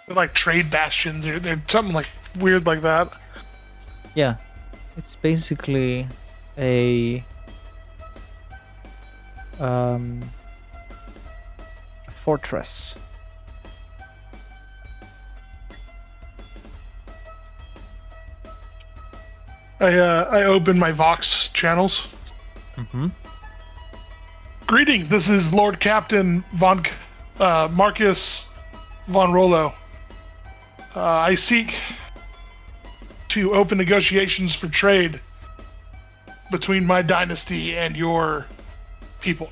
They're like trade bastions or they're something like weird like that. Yeah, it's basically a fortress. I open my Vox channels. Mm-hmm. Greetings. This is Lord Captain Marcus von Rollo. I seek to open negotiations for trade between my dynasty and your people.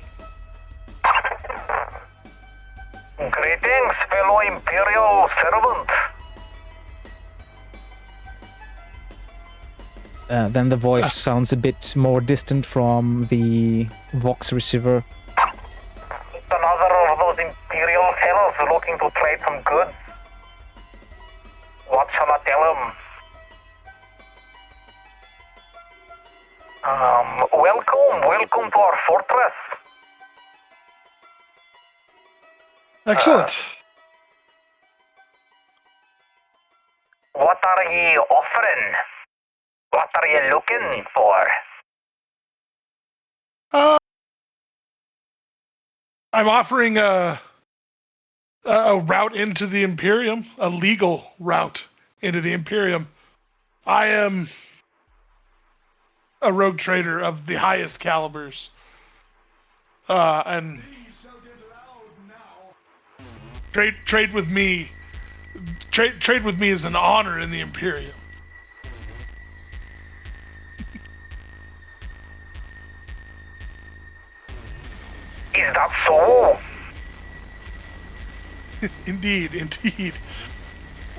Greetings, fellow Imperial servant. Then the voice sounds a bit more distant from the Vox receiver. Another of those Imperial fellows looking to trade some goods. What shall I tell him? Welcome to our fortress. Excellent. What are ye offering? What are you looking for? I'm offering a route into the Imperium, a legal route into the Imperium. I am a rogue trader of the highest calibers, and trade with me. Trade with me is an honor in the Imperium. Is that so? Indeed, indeed.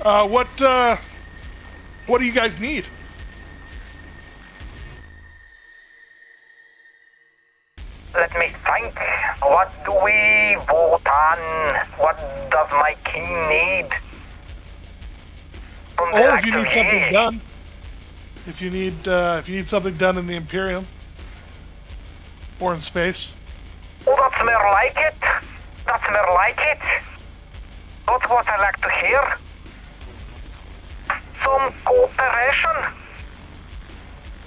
What do you guys need? Let me think. What do we vote on? What does my king need? From the Or if you need active something year? done. If you need something done in the Imperium or in space. Oh, that's more like it. That's more like it. That's what I like to hear. Some cooperation.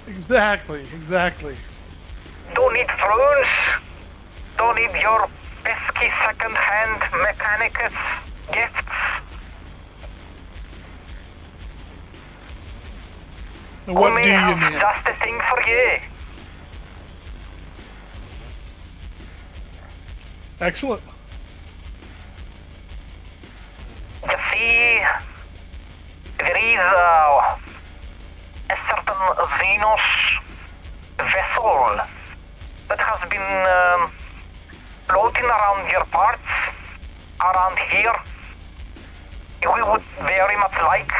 Exactly. Don't need thrones. Don't need your pesky second-hand mechanicus gifts. And what We do you have need? just the thing for you. Excellent. You see, there is a certain Xenos vessel that has been floating around your parts, around here. We would very much like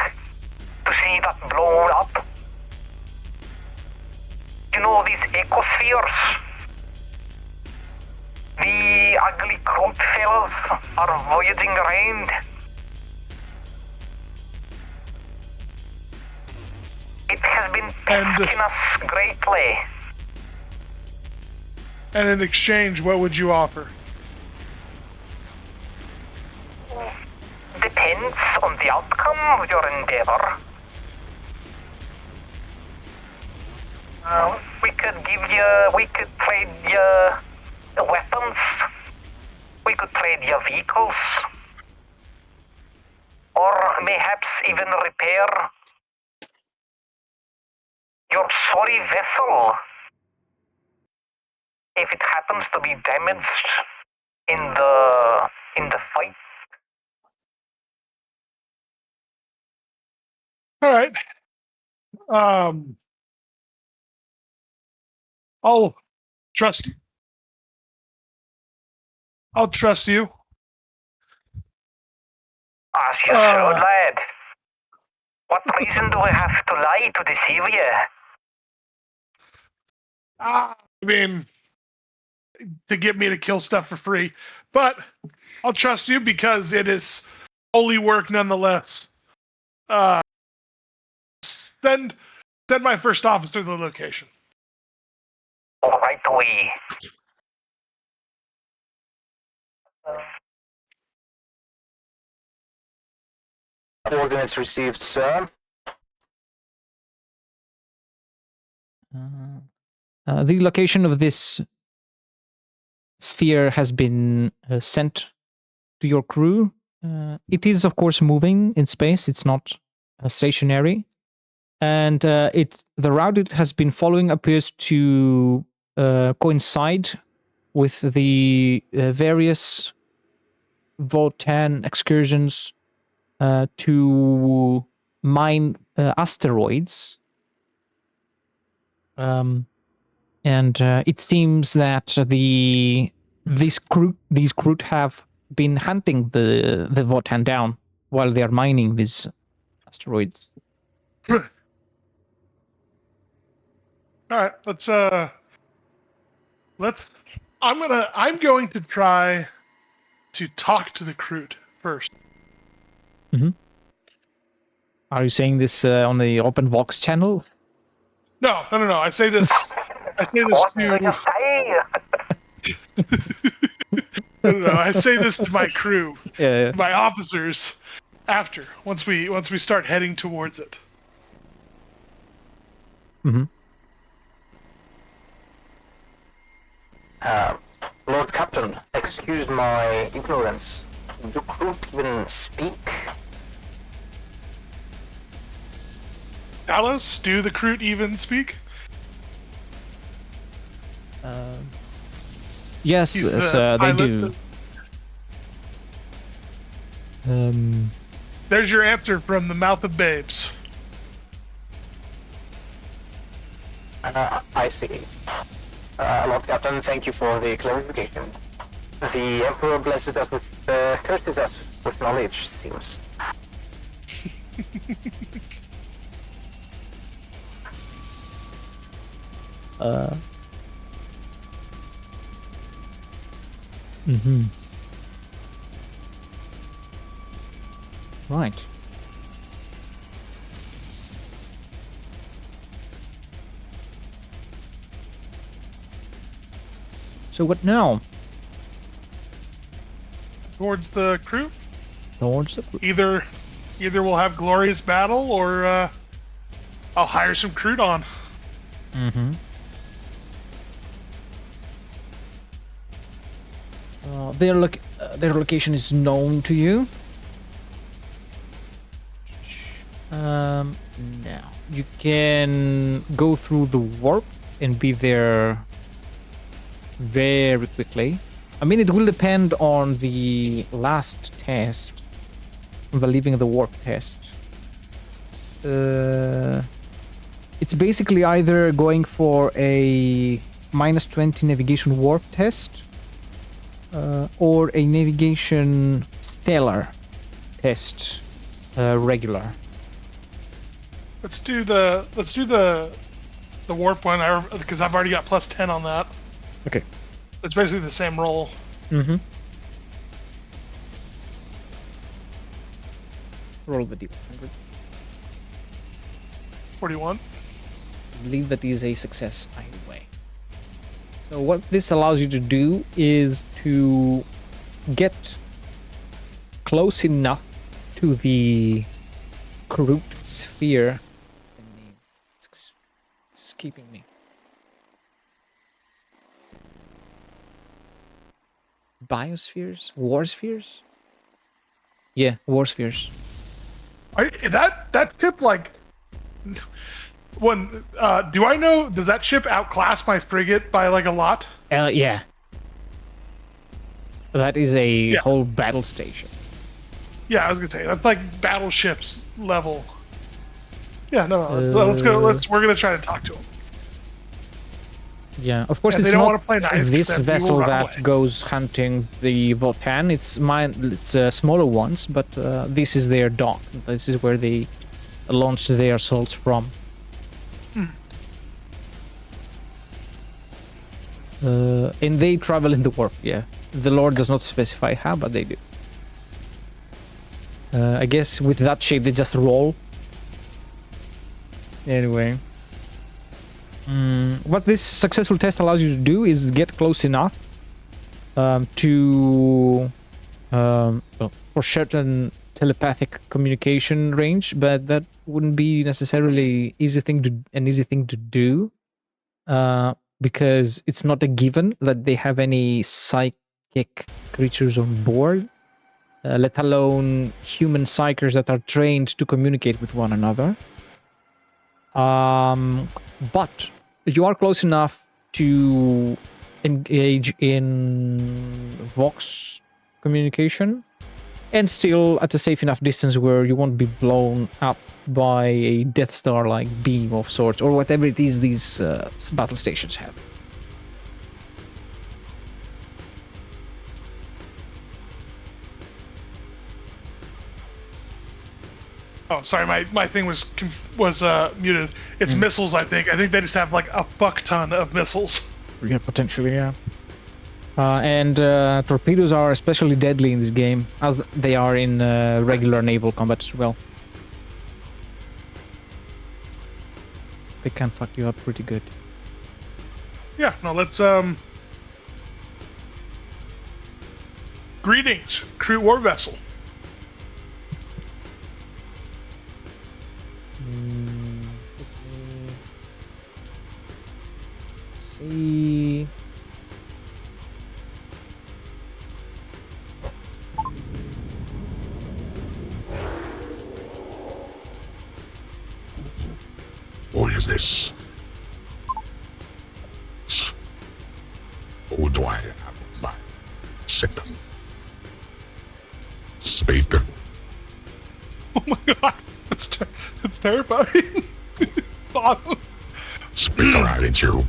to see that blown up. You know, these ecospheres. The ugly Kroot fellows are voyaging around. It has been pesking us greatly. And in exchange, what would you offer? Depends on the outcome of your endeavor. We could trade you weapons. We could trade you vehicles. Or mayhaps even repair your sorry vessel if it happens to be damaged in the fight. All right. I'll trust you. I'll trust you. As you should, lad. What reason do I have to lie to deceive you? I mean, to get me to kill stuff for free, but I'll trust you because it is holy work nonetheless. Send my first officer to the location. All right, we. Coordinates received, sir. The location of this sphere has been sent to your crew. It is, of course, moving in space. It's not stationary, and the route it has been following appears to coincide with the various Votan excursions to mine asteroids. And it seems that these Kroot have been hunting the Votan down while they are mining these asteroids. All right, let's. I'm going to try to talk to the Kroot first. Mm-hmm. Are you saying this on the Open Vox channel? No. I say this. What do you say? No. I say this to my crew, Yeah. my officers. After once we start heading towards it. Mm-hmm. Lord Captain, excuse my ignorance. Do Kroot even speak? Alice, do the Kroot even speak? Yes, He's the they pilot do. There's your answer from the mouth of babes. I see. Lord Captain, thank you for the clarification. The Emperor blesses us with, curses us with knowledge, seems. Right. So what now? Towards the Kroot? Towards the... Either we'll have glorious battle, or I'll hire some Kroot on. Mm-hmm. Their location is known to you. Now you can go through the warp and be there very quickly. I mean, it will depend on the last test, on the leaving the warp test. It's basically either going for a -20 navigation warp test, or a navigation stellar test, regular. Let's do the warp one, because I've already got +10 on that. Okay. It's basically the same roll. Mm-hmm. Roll the d100. 41. I believe that is a success either way. So what this allows you to do is to get close enough to the Kroot sphere. What's the name? It's escaping me. Biospheres? War spheres? Yeah, war spheres. That ship, like, when do I know? Does that ship outclass my frigate by like a lot? Yeah. That is a whole battle station. Yeah, I was gonna say that's like battleships level. Yeah, no. Let's go. We're gonna try to talk to them. Yeah, of course, Yeah, it's they don't not wanna play nice, this except we will vessel run that away. goes hunting the Votan. It's smaller ones, but this is their dock. This is where they launch their assaults from. And they travel in the warp, yeah. The Lord does not specify how, but they do. I guess with that shape, they just roll. Anyway. What this successful test allows you to do is get close enough to for certain telepathic communication range, but that wouldn't be necessarily an easy thing to do, because it's not a given that they have any psychic creatures on board, let alone human psychers that are trained to communicate with one another. But you are close enough to engage in Vox communication, and still at a safe enough distance where you won't be blown up by a Death Star-like beam of sorts, or whatever it is these battle stations have. Oh, sorry, my thing was muted. It's missiles, I think. I think they just have like a fuck ton of missiles. Yeah, potentially, yeah. And torpedoes are especially deadly in this game, as they are in regular naval combat as well. They can fuck you up pretty good. Yeah, no, let's Greetings, Kroot war vessel. See. Who is this? Who do I have on my signal? Speaker. Oh my god, that's terrifying. Awesome. Speaker, I did you.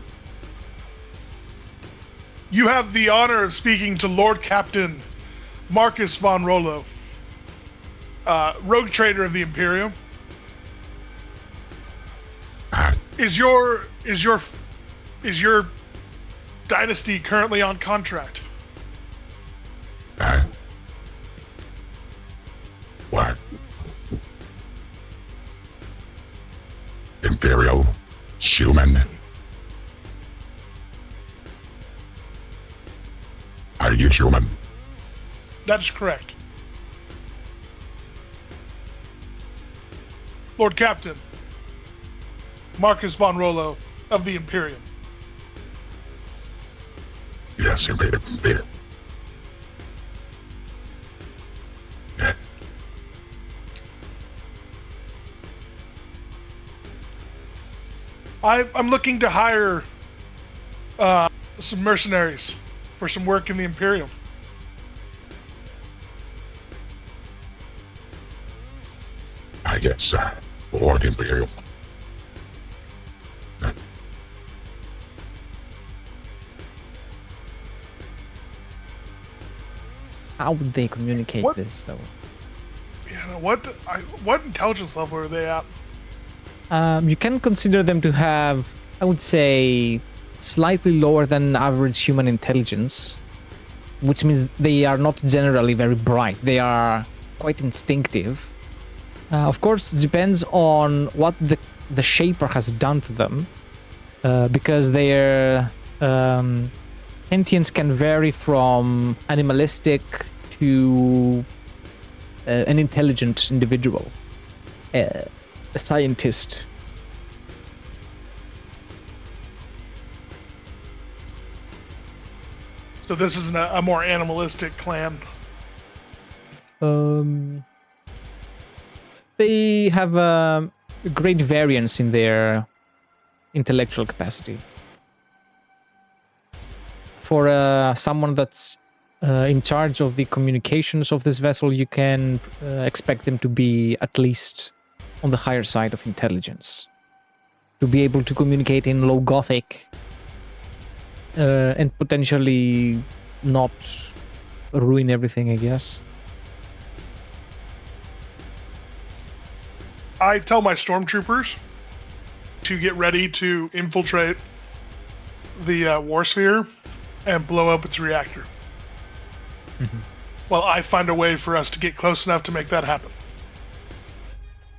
You have the honor of speaking to Lord Captain Marcus von Rollo, Rogue Trader of the Imperium. Is your dynasty currently on contract? What? Imperial human. Are you human? That's correct. Lord Captain Marcus von Rollo of the Imperium. Yes, Imperium. Yeah. I'm looking to hire some mercenaries for some work in the Imperium. I guess, Lord Imperium. How would they communicate What? this, though? Yeah, what intelligence level are they at? You can consider them to have, I would say, slightly lower than average human intelligence, which means they are not generally very bright. They are quite instinctive. Of course, it depends on what the Shaper has done to them, because their sentience can vary from animalistic to an intelligent individual. A scientist. So this is a more animalistic clan. They have a great variance in their intellectual capacity. For someone that's in charge of the communications of this vessel, you can expect them to be at least on the higher side of intelligence. To be able to communicate in low Gothic and potentially not ruin everything, I guess. I tell my stormtroopers to get ready to infiltrate the war sphere and blow up its reactor. Mm-hmm. Well, I find a way for us to get close enough to make that happen.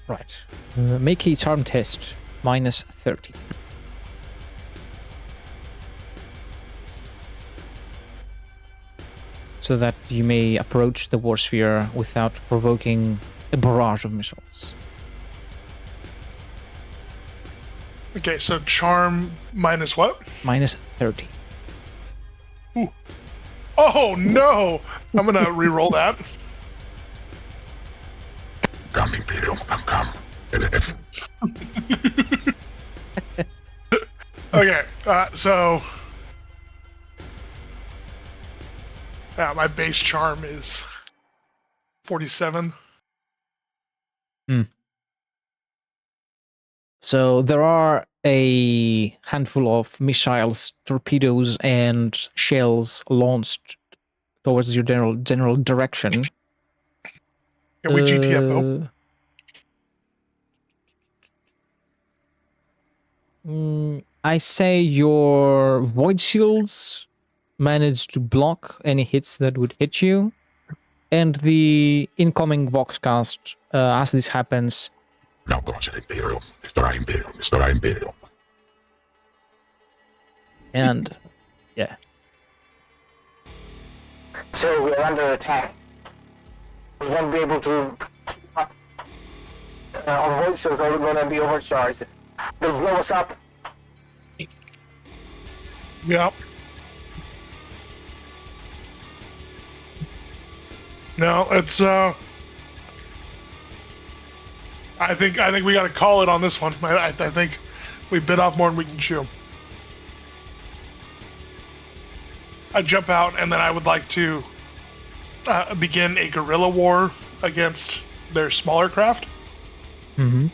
Right. Make a charm test. -30. So that you may approach the war sphere without provoking a barrage of missiles. Okay, so charm minus what? -30. Ooh. Oh no! I'm gonna re-roll that. Come, Imperium, come. Okay, so my base charm is 47. So there are a handful of missiles, torpedoes, and shells launched towards your general direction. Can we GTFO? I say your void shields managed to block any hits that would hit you, and the incoming Voxcast, as this happens. No, cosa Imperium, Mr. Imperium. And yeah. So we're under attack. We won't be able to keep up. Our voices are going to be overcharged. They'll blow us up. Yep. No, it's I think we got to call it on this one. I think We bit off more than we can chew. I jump out, and then I would like to begin a guerrilla war against their smaller craft. Mm-hmm.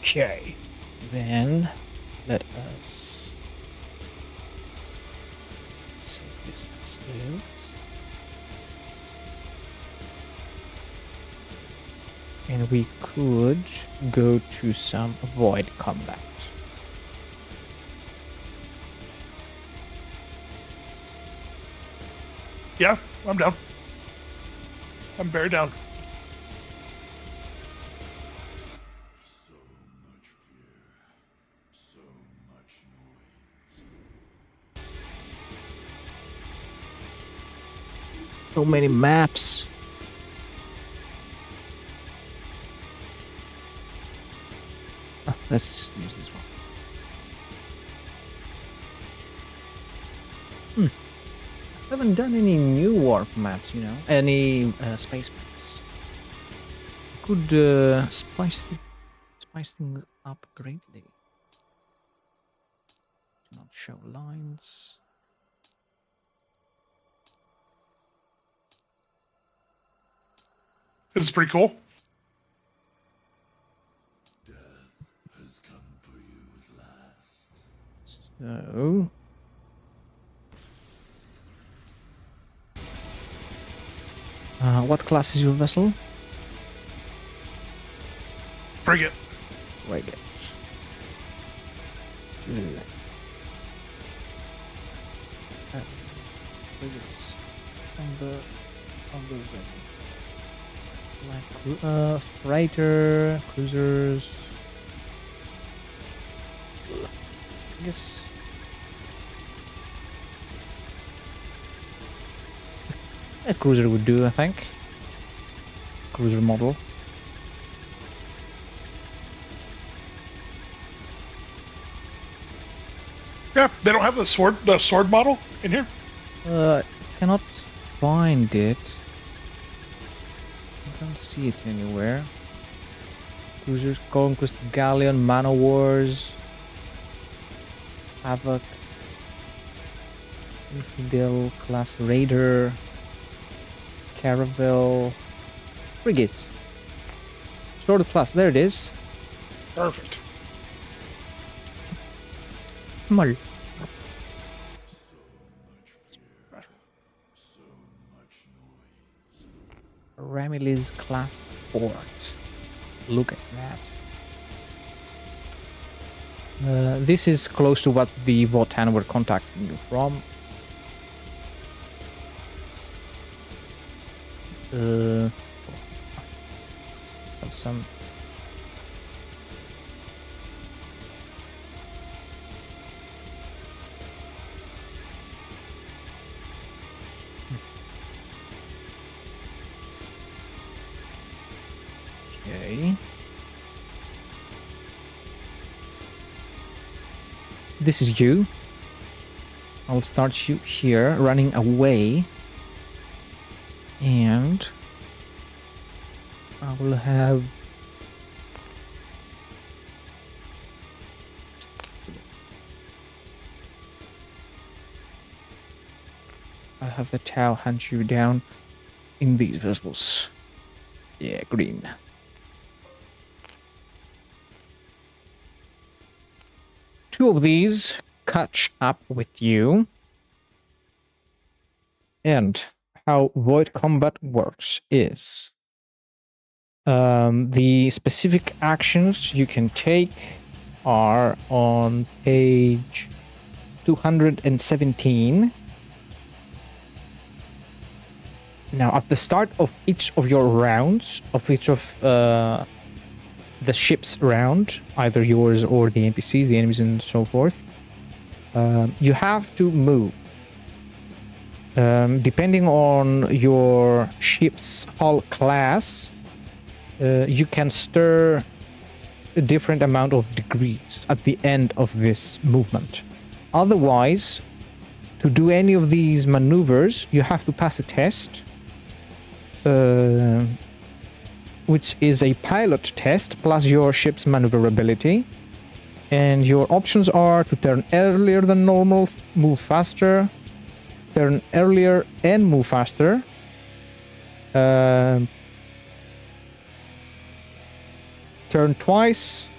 Okay, then let us save this as is. And we could go to some void combat. Yeah, I'm down. I'm very down. So many maps. Let's use this one. I haven't done any new warp maps, you know, any space maps. Could spice things up greatly. Do not show lines. This is pretty cool. So, what class is your vessel? Frigate. Frigate. Frigates on the like freighter, cruisers. I guess a cruiser would do, I think. Cruiser model. Yeah, they don't have the sword model in here. Cannot find it. I don't see it anywhere. Cruisers, Conquest, Galleon, Man o' Wars, Havoc, Infidel, Class Raider, Caravel, Frigate. Sword class, there it is. Perfect. Mal. Ramillies class port. Look at that. This is close to what the Votan were contacting you from. Have some. Okay. This is you. I'll start you here, running away. And I will have the Tau hunt you down in these vessels. Yeah, green. Two of these catch up with you. And how void combat works is the specific actions you can take are on page 217. Now, at the start of each of your rounds, of each of the ship's round, either yours or the NPCs, the enemies, and so forth, you have to move. Depending on your ship's hull class, you can stir a different amount of degrees at the end of this movement. Otherwise, to do any of these maneuvers, you have to pass a test. which is a pilot test plus your ship's maneuverability. And your options are to turn earlier than normal, move faster, turn earlier and move faster. Turn twice,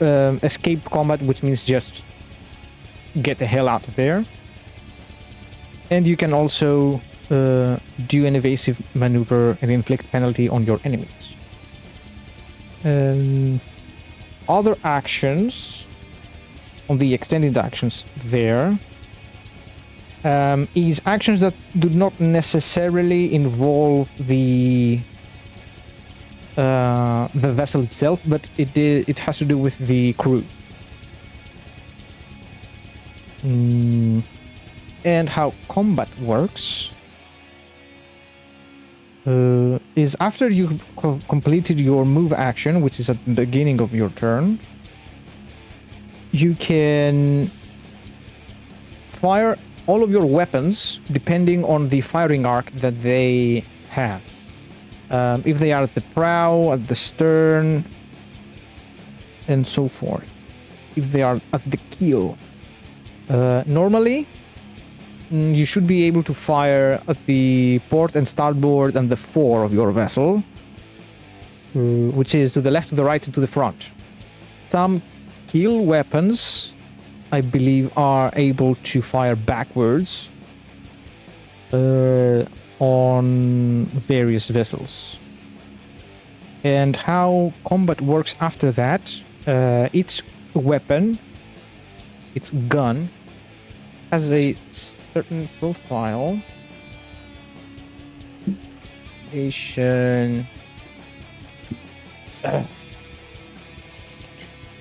escape combat, which means just get the hell out of there. And you can also do an evasive maneuver and inflict penalty on your enemies. Other actions on the extended actions there is actions that do not necessarily involve the vessel itself, but it has to do with the crew. And how combat works is after you've completed your move action, which is at the beginning of your turn, you can fire all of your weapons depending on the firing arc that they have. If they are at the prow, at the stern, and so forth. If they are at the keel. Normally, you should be able to fire at the port and starboard and the fore of your vessel, which is to the left, to the right, and to the front. Some keel weapons, I believe, are able to fire backwards on various vessels. And how combat works after that, each weapon, its gun, has a certain profile.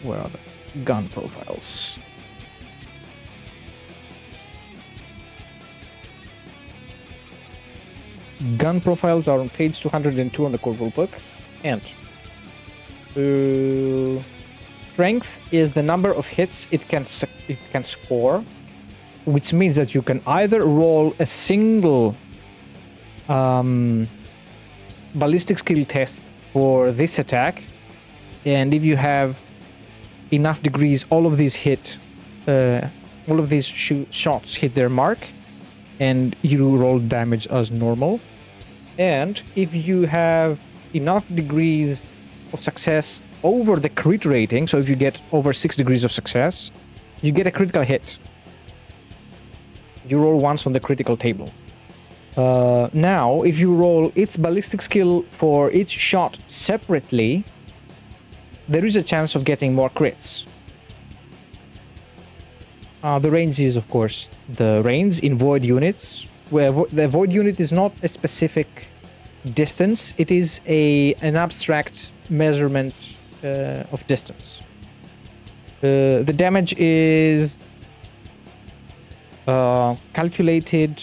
Where are the gun profiles? Gun profiles are on page 202 on the core rulebook. And strength is the number of hits it can score, which means that you can either roll a single ballistic skill test for this attack, and if you have enough degrees, all of these shots hit their mark, and you roll damage as normal. And if you have enough degrees of success over the crit rating, so if you get over 6 degrees of success, you get a critical hit. You roll once on the critical table. Now, if you roll its ballistic skill for each shot separately, there is a chance of getting more crits. The range is, of course, the range in void units, where the void unit is not a specific distance, it is an abstract measurement of distance. The damage is calculated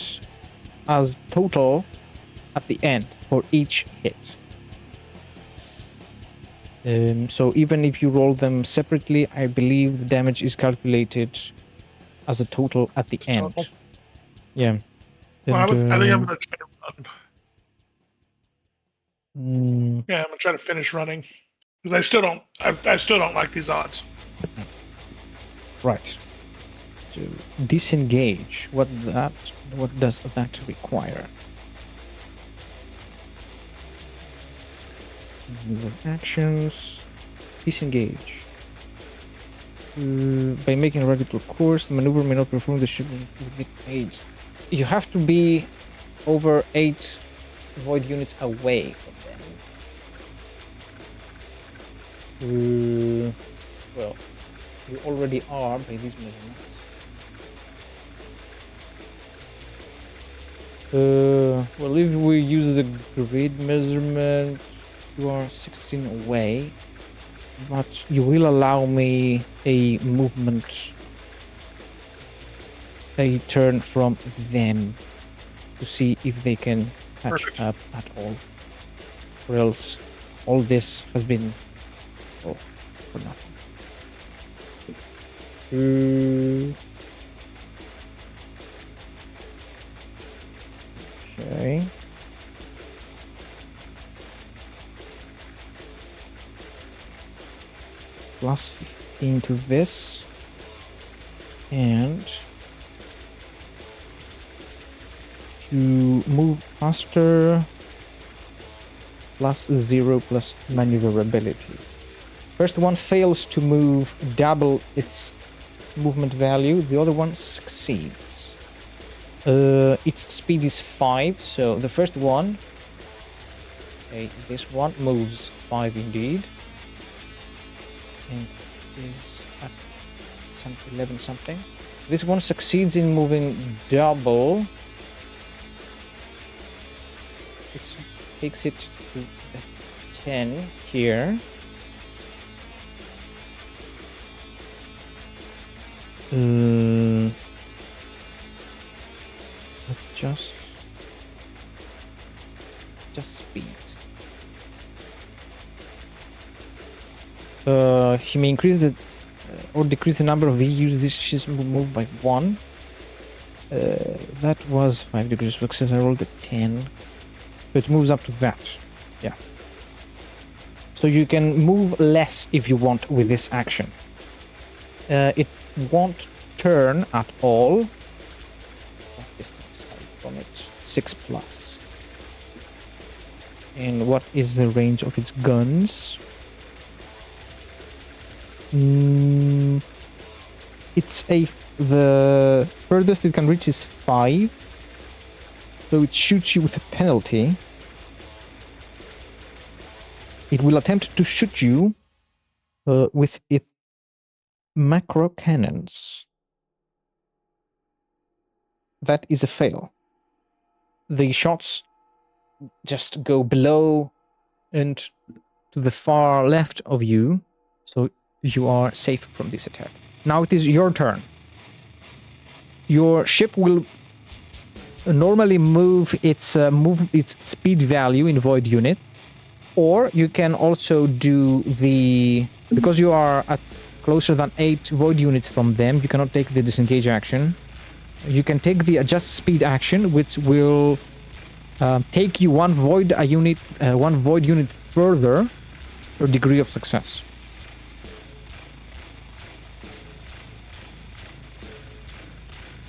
as total at the end for each hit. So even if you roll them separately, I believe the damage is calculated as a total at the end. Total. Yeah. Well, I think I'm gonna try to run. Yeah, I'm gonna try to finish running because I still don't like these odds. right. So disengage. What does that require? Actions. Disengage. By making a radical course, the maneuver may not perform the ship with 8. You have to be over 8 void units away from them. Well, you already are by these measurements. Well, if we use the grid measurement, you are 16 away, but you will allow me a movement, a turn from them to see if they can catch up at all. Or else all this has been for nothing. Okay. plus 15 to this. And to move faster, plus 0 plus maneuverability. First one fails to move double its movement value, the other one succeeds. Its speed is 5, so the first one, say this one, moves 5 indeed. And is at some 11 something. This one succeeds in moving double. It takes it to the 10 here. Just speed. He may increase the or decrease the number of units moved by 1. That was 5 degrees success. I rolled a 10. So it moves up to that. Yeah. So you can move less if you want with this action. It won't turn at all. What distance from it? 6 plus. And what is the range of its guns? The furthest it can reach is 5. So it shoots you with a penalty. It will attempt to shoot you with its macro cannons. That is a fail. The shots just go below and to the far left of you, so you are safe from this attack. Now it is your turn. Your ship will normally move its speed value in void unit, or you can also do because you are at closer than 8 void units from them, you cannot take the disengage action. You can take the adjust speed action, which will take you one void unit further per degree of success.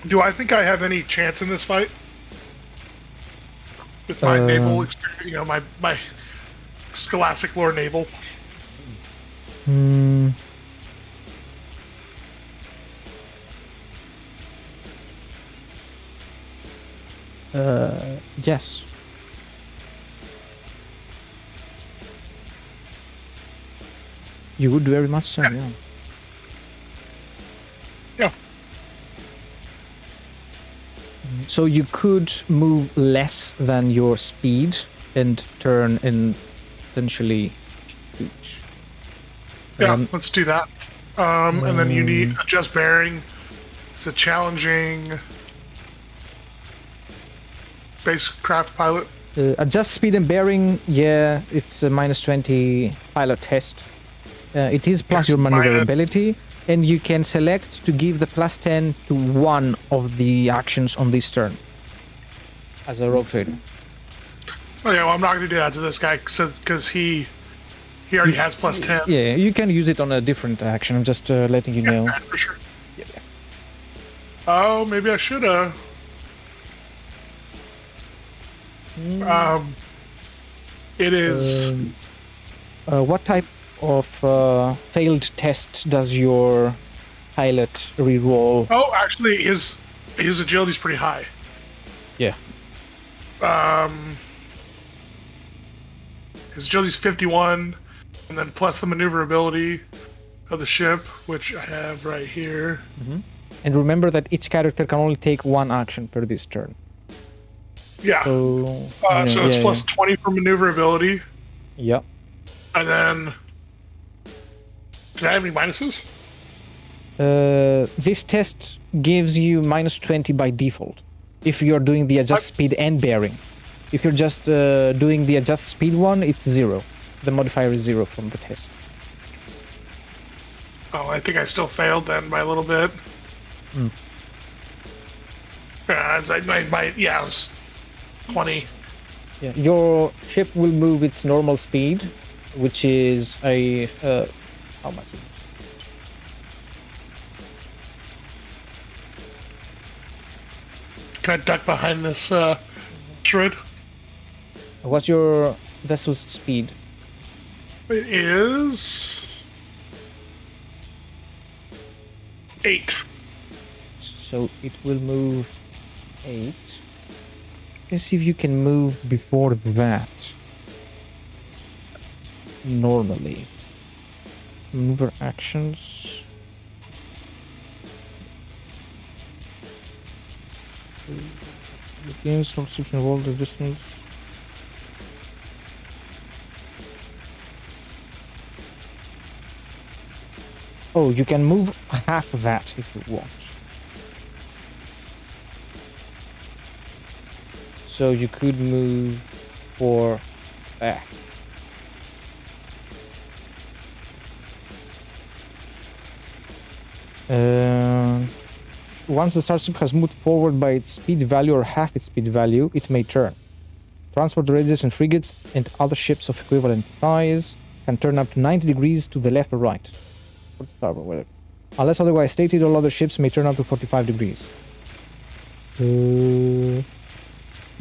Do I think I have any chance in this fight? With my naval experience, my Scholastic lore naval. Yes. You would very much so, yeah. Yeah. So you could move less than your speed and turn and potentially shoot. Yeah, let's do that. And then you need adjust bearing. It's a challenging spacecraft pilot. Adjust speed and bearing, yeah, it's a minus 20 pilot test. It is plus your maneuverability, and you can select to give the plus 10 to one of the actions on this turn as a rogue trader. Oh yeah, well, I'm not going to do that to this guy because he already has plus 10. Yeah, you can use it on a different action. I'm just letting you know. Yeah, for sure. Yeah. Oh, maybe I should have. It is. What type of failed test does your pilot reroll? Oh, actually, his agility's pretty high. Yeah. His agility's 51, and then plus the maneuverability of the ship, which I have right here. Mm-hmm. And remember that each character can only take one action per this turn. Yeah. So it's plus 20 for maneuverability. Yep. And then, did I have any minuses? This test gives you minus 20 by default if you're doing the adjust speed and bearing. If you're just doing the adjust speed one, it's 0. The modifier is 0 from the test. Oh, I think I still failed then by a little bit. It was 20. Yeah, your ship will move its normal speed, which is a how much is it? Can I duck behind this shred? What's your vessel's speed? It is 8. So it will move 8. Let's see if you can move before that. Normally. Maneuver actions. Begins from switching roll the distance. Oh, you can move half of that if you want. So you could move 4 back. Once the starship has moved forward by its speed value or half its speed value, it may turn. Transport raiders and frigates and other ships of equivalent size can turn up to 90 degrees to the left or right. Unless otherwise stated, all other ships may turn up to 45 degrees.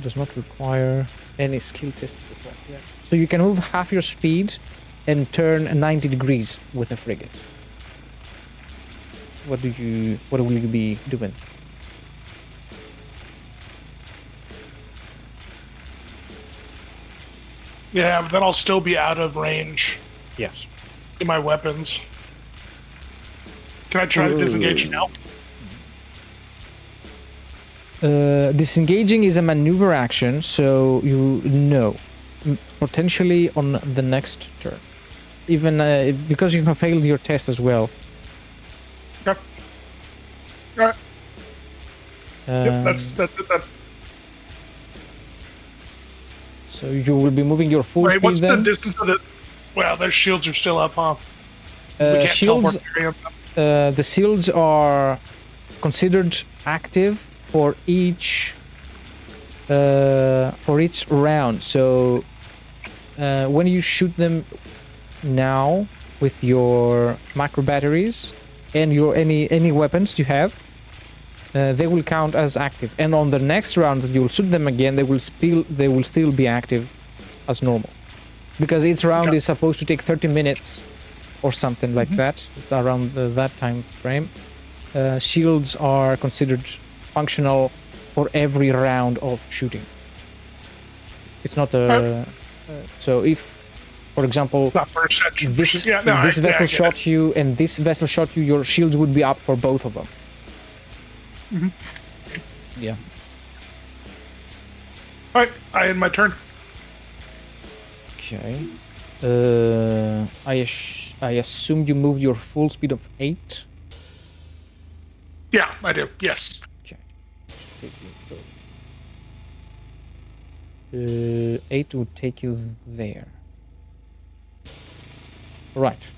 Does not require any skill test before. Yeah. So you can move half your speed and turn 90 degrees with a frigate. What will you be doing? Yeah, but then I'll still be out of range Yes. in my weapons. Can I try to disengage now? Disengaging is a maneuver action, so you know potentially on the next turn, even because you have failed your test as well. Yep. All right. Yep, that. So you will be moving your full Wait, speed what's then. the distance of the? Well, their shields are still up, huh? We can't Shields. teleport area. The shields are considered active for each round. So when you shoot them now with your macro batteries and your any weapons you have, they will count as active. And on the next round that you will shoot them again, they will still be active as normal, because each round is supposed to take 30 minutes or something like that. It's around that time frame. Shields are considered functional for every round of shooting. It's not a so if, for example, this vessel shot you and this vessel shot you, your shields would be up for both of them. Yeah. All right, I end my turn. Okay. I assume you moved your full speed of 8. Yeah, I do. Yes. Okay. 8 would take you there. Right.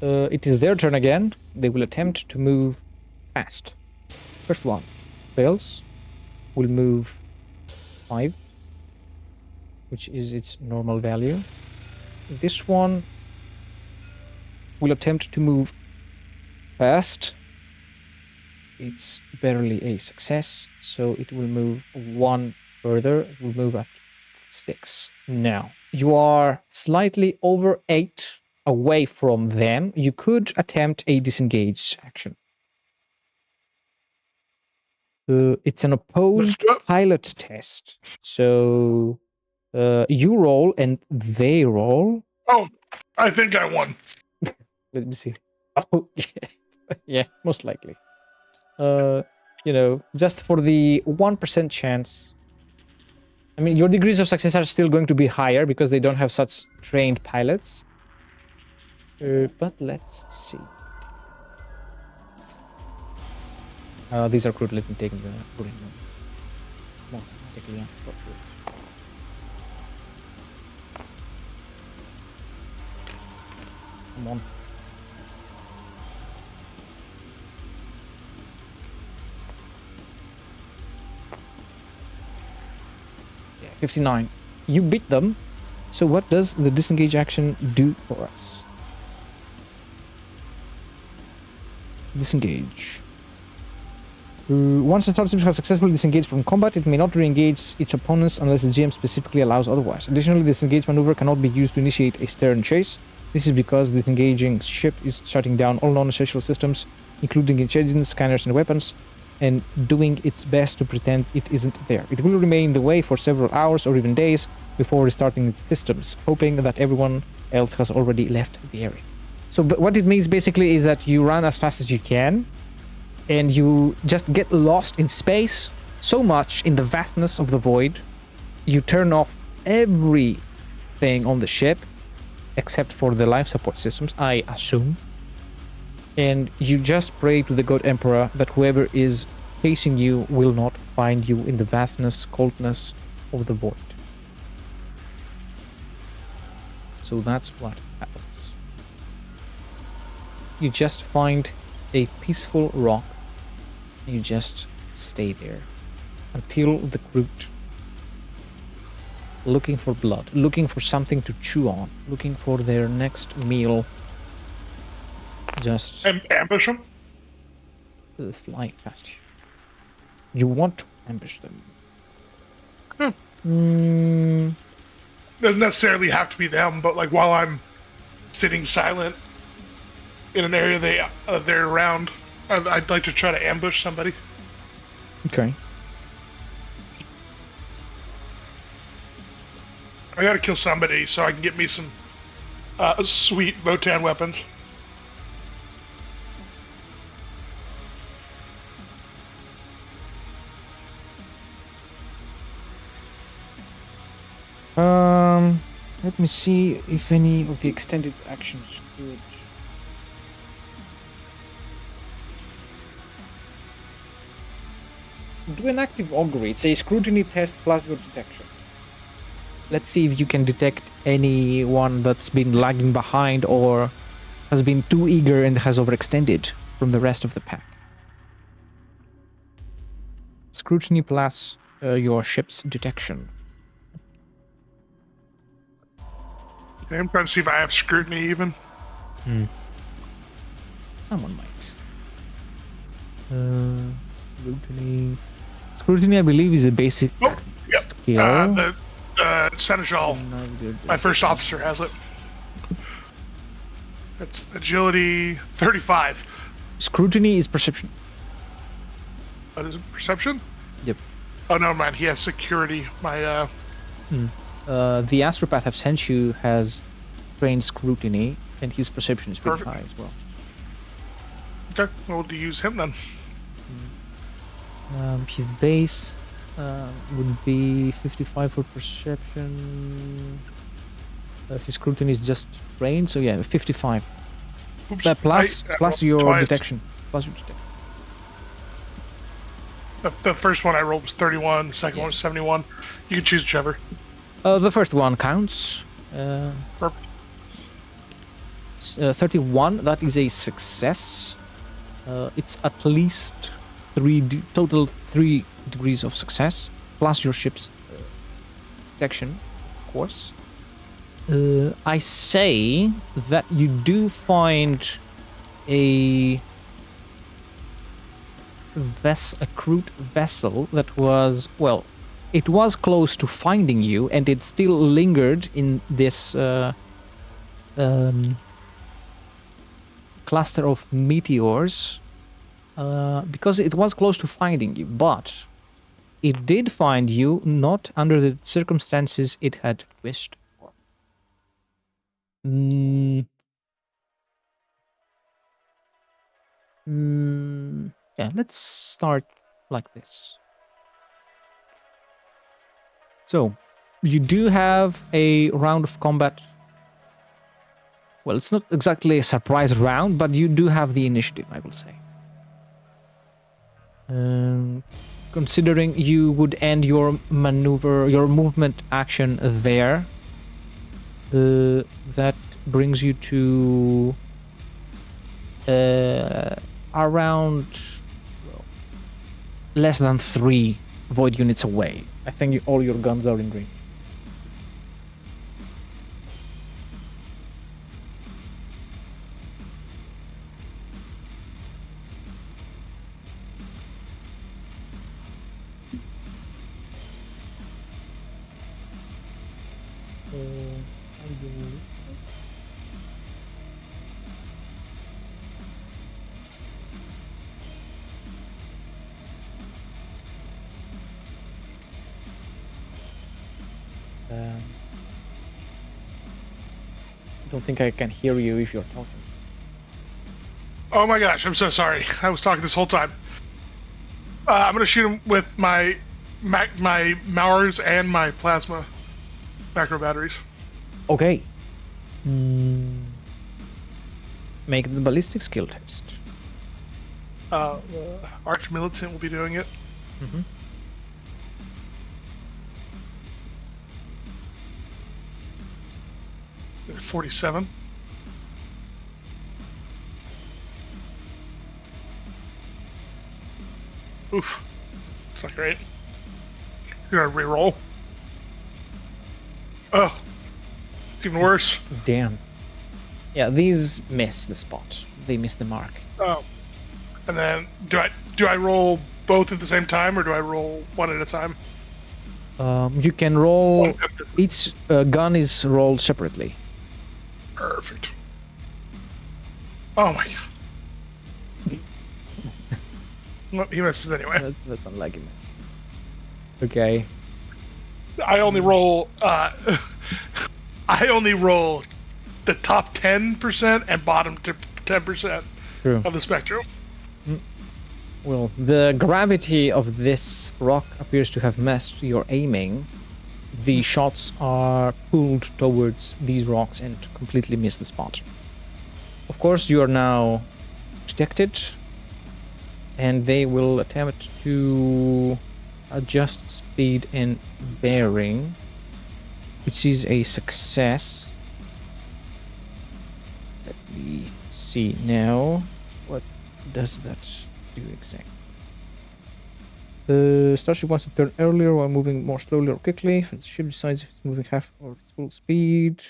It is their turn again. They will attempt to move fast. First one fails. Will move 5, which is its normal value. This one will attempt to move fast. It's barely a success, so it will move 1 further. It will move at 6. Now, you are slightly over 8 away from them. You could attempt a disengage action. It's an opposed pilot test. So you roll and they roll. Oh, I think I won. Let me see. Oh, yeah, most likely. Just for the 1% chance. I mean, your degrees of success are still going to be higher because they don't have such trained pilots. But let's see. These are Kroot. Let me take them. Put in them. Mathematically appropriate. Come on. Yeah, 59. You beat them. So what does the disengage action do for us? Disengage. Once the starship has successfully disengaged from combat, it may not re-engage its opponents unless the GM specifically allows otherwise. Additionally, this disengage maneuver cannot be used to initiate a stern chase. This is because the disengaging ship is shutting down all non-essential systems, including its engines, scanners, and weapons, and doing its best to pretend it isn't there. It will remain in the way for several hours or even days before restarting its systems, hoping that everyone else has already left the area. So what it means basically is that you run as fast as you can, and you just get lost in space so much in the vastness of the void. You turn off everything on the ship, except for the life support systems, I assume. And you just pray to the God Emperor that whoever is chasing you will not find you in the vastness, coldness of the void. So that's what happens. You just find a peaceful rock. You just stay there until the Kroot, looking for blood, looking for something to chew on, looking for their next meal, just Ambush them? fly past you. You want to ambush them. Doesn't necessarily have to be them, but like while I'm sitting silent in an area they're around, I'd like to try to ambush somebody. Okay. I gotta kill somebody so I can get me some sweet Votan weapons. Let me see if any of the extended actions could. Do an active augury. It's a scrutiny test plus your detection. Let's see if you can detect anyone that's been lagging behind or has been too eager and has overextended from the rest of the pack. Scrutiny plus your ship's detection. Okay, I'm trying to see if I have scrutiny even. Someone might. Scrutiny. Scrutiny, I believe, is a basic skill. The Seneschal, my first officer, has it. It's agility 35. Scrutiny is perception. What is it? Perception? Yep. Oh no, man, he has security. My The astropath I've sent you has trained scrutiny, and his perception is pretty high as well. Okay, we'll use him then. His base would be 55 for perception. His scrutiny is just trained, so yeah, 55. Oops, plus your twice. detection. Plus your detection. The first one I rolled was 31. The second one was 71. You can choose whichever. The first one counts. Perfect. 31. That is a success. It's at least total 3 degrees of success, plus your ship's detection, of course. I say that you do find a Kroot vessel that was, well, it was close to finding you, and it still lingered in this cluster of meteors. Because it was close to finding you, but it did find you not under the circumstances it had wished for. Yeah, let's start like this. So, you do have a round of combat. Well, it's not exactly a surprise round, but you do have the initiative, I will say. Considering you would end your maneuver, your movement action there, that brings you to around less than 3 void units away. I think all your guns are in range. Don't think I can hear you if you're talking. Oh my gosh, I'm so sorry. I was talking this whole time. I'm gonna shoot him with my Mowers and my plasma macro batteries. Okay. Make the ballistic skill test. Arch Militant will be doing it. Mm-hmm. They're 47. Oof. It's not great. Gonna reroll. Oh. It's even worse. Damn. Yeah, these miss the spot. They miss the mark. Oh. And then do I roll both at the same time or do I roll one at a time? You can roll. Each gun is rolled separately. Perfect. Oh my god. Well, he misses anyway. That's unlucky, man. Okay. I only roll I only roll the top 10% and bottom 10% True. of the spectrum. Well, the gravity of this rock appears to have messed your aiming. The shots are pulled towards these rocks and completely miss the spot. Of course, you are now protected, and they will attempt to adjust speed and bearing, which is a success. Let me see now. What does that do exactly? The starship wants to turn earlier while moving more slowly or quickly. If the ship decides if it's moving half or its full speed,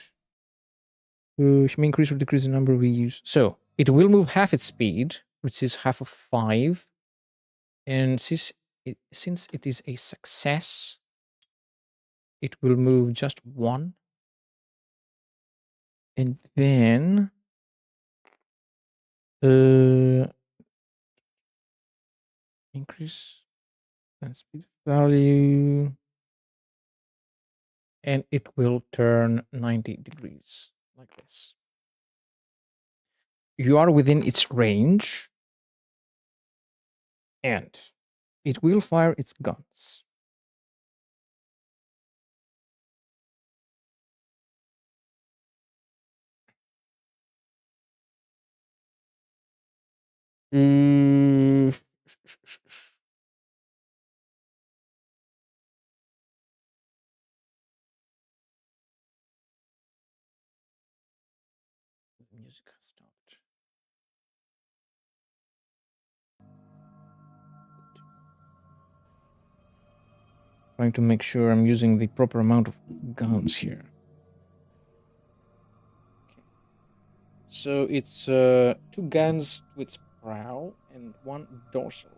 it may increase or decrease the number we use. So it will move half its speed, which is half of 5. And since it is a success, it will move just 1. And then increase and speed value, and it will turn 90 degrees like this. You are within its range, and it will fire its guns. Music has stopped. Trying to make sure I'm using the proper amount of guns here. Okay. So it's 2 guns with prow and 1 dorsal.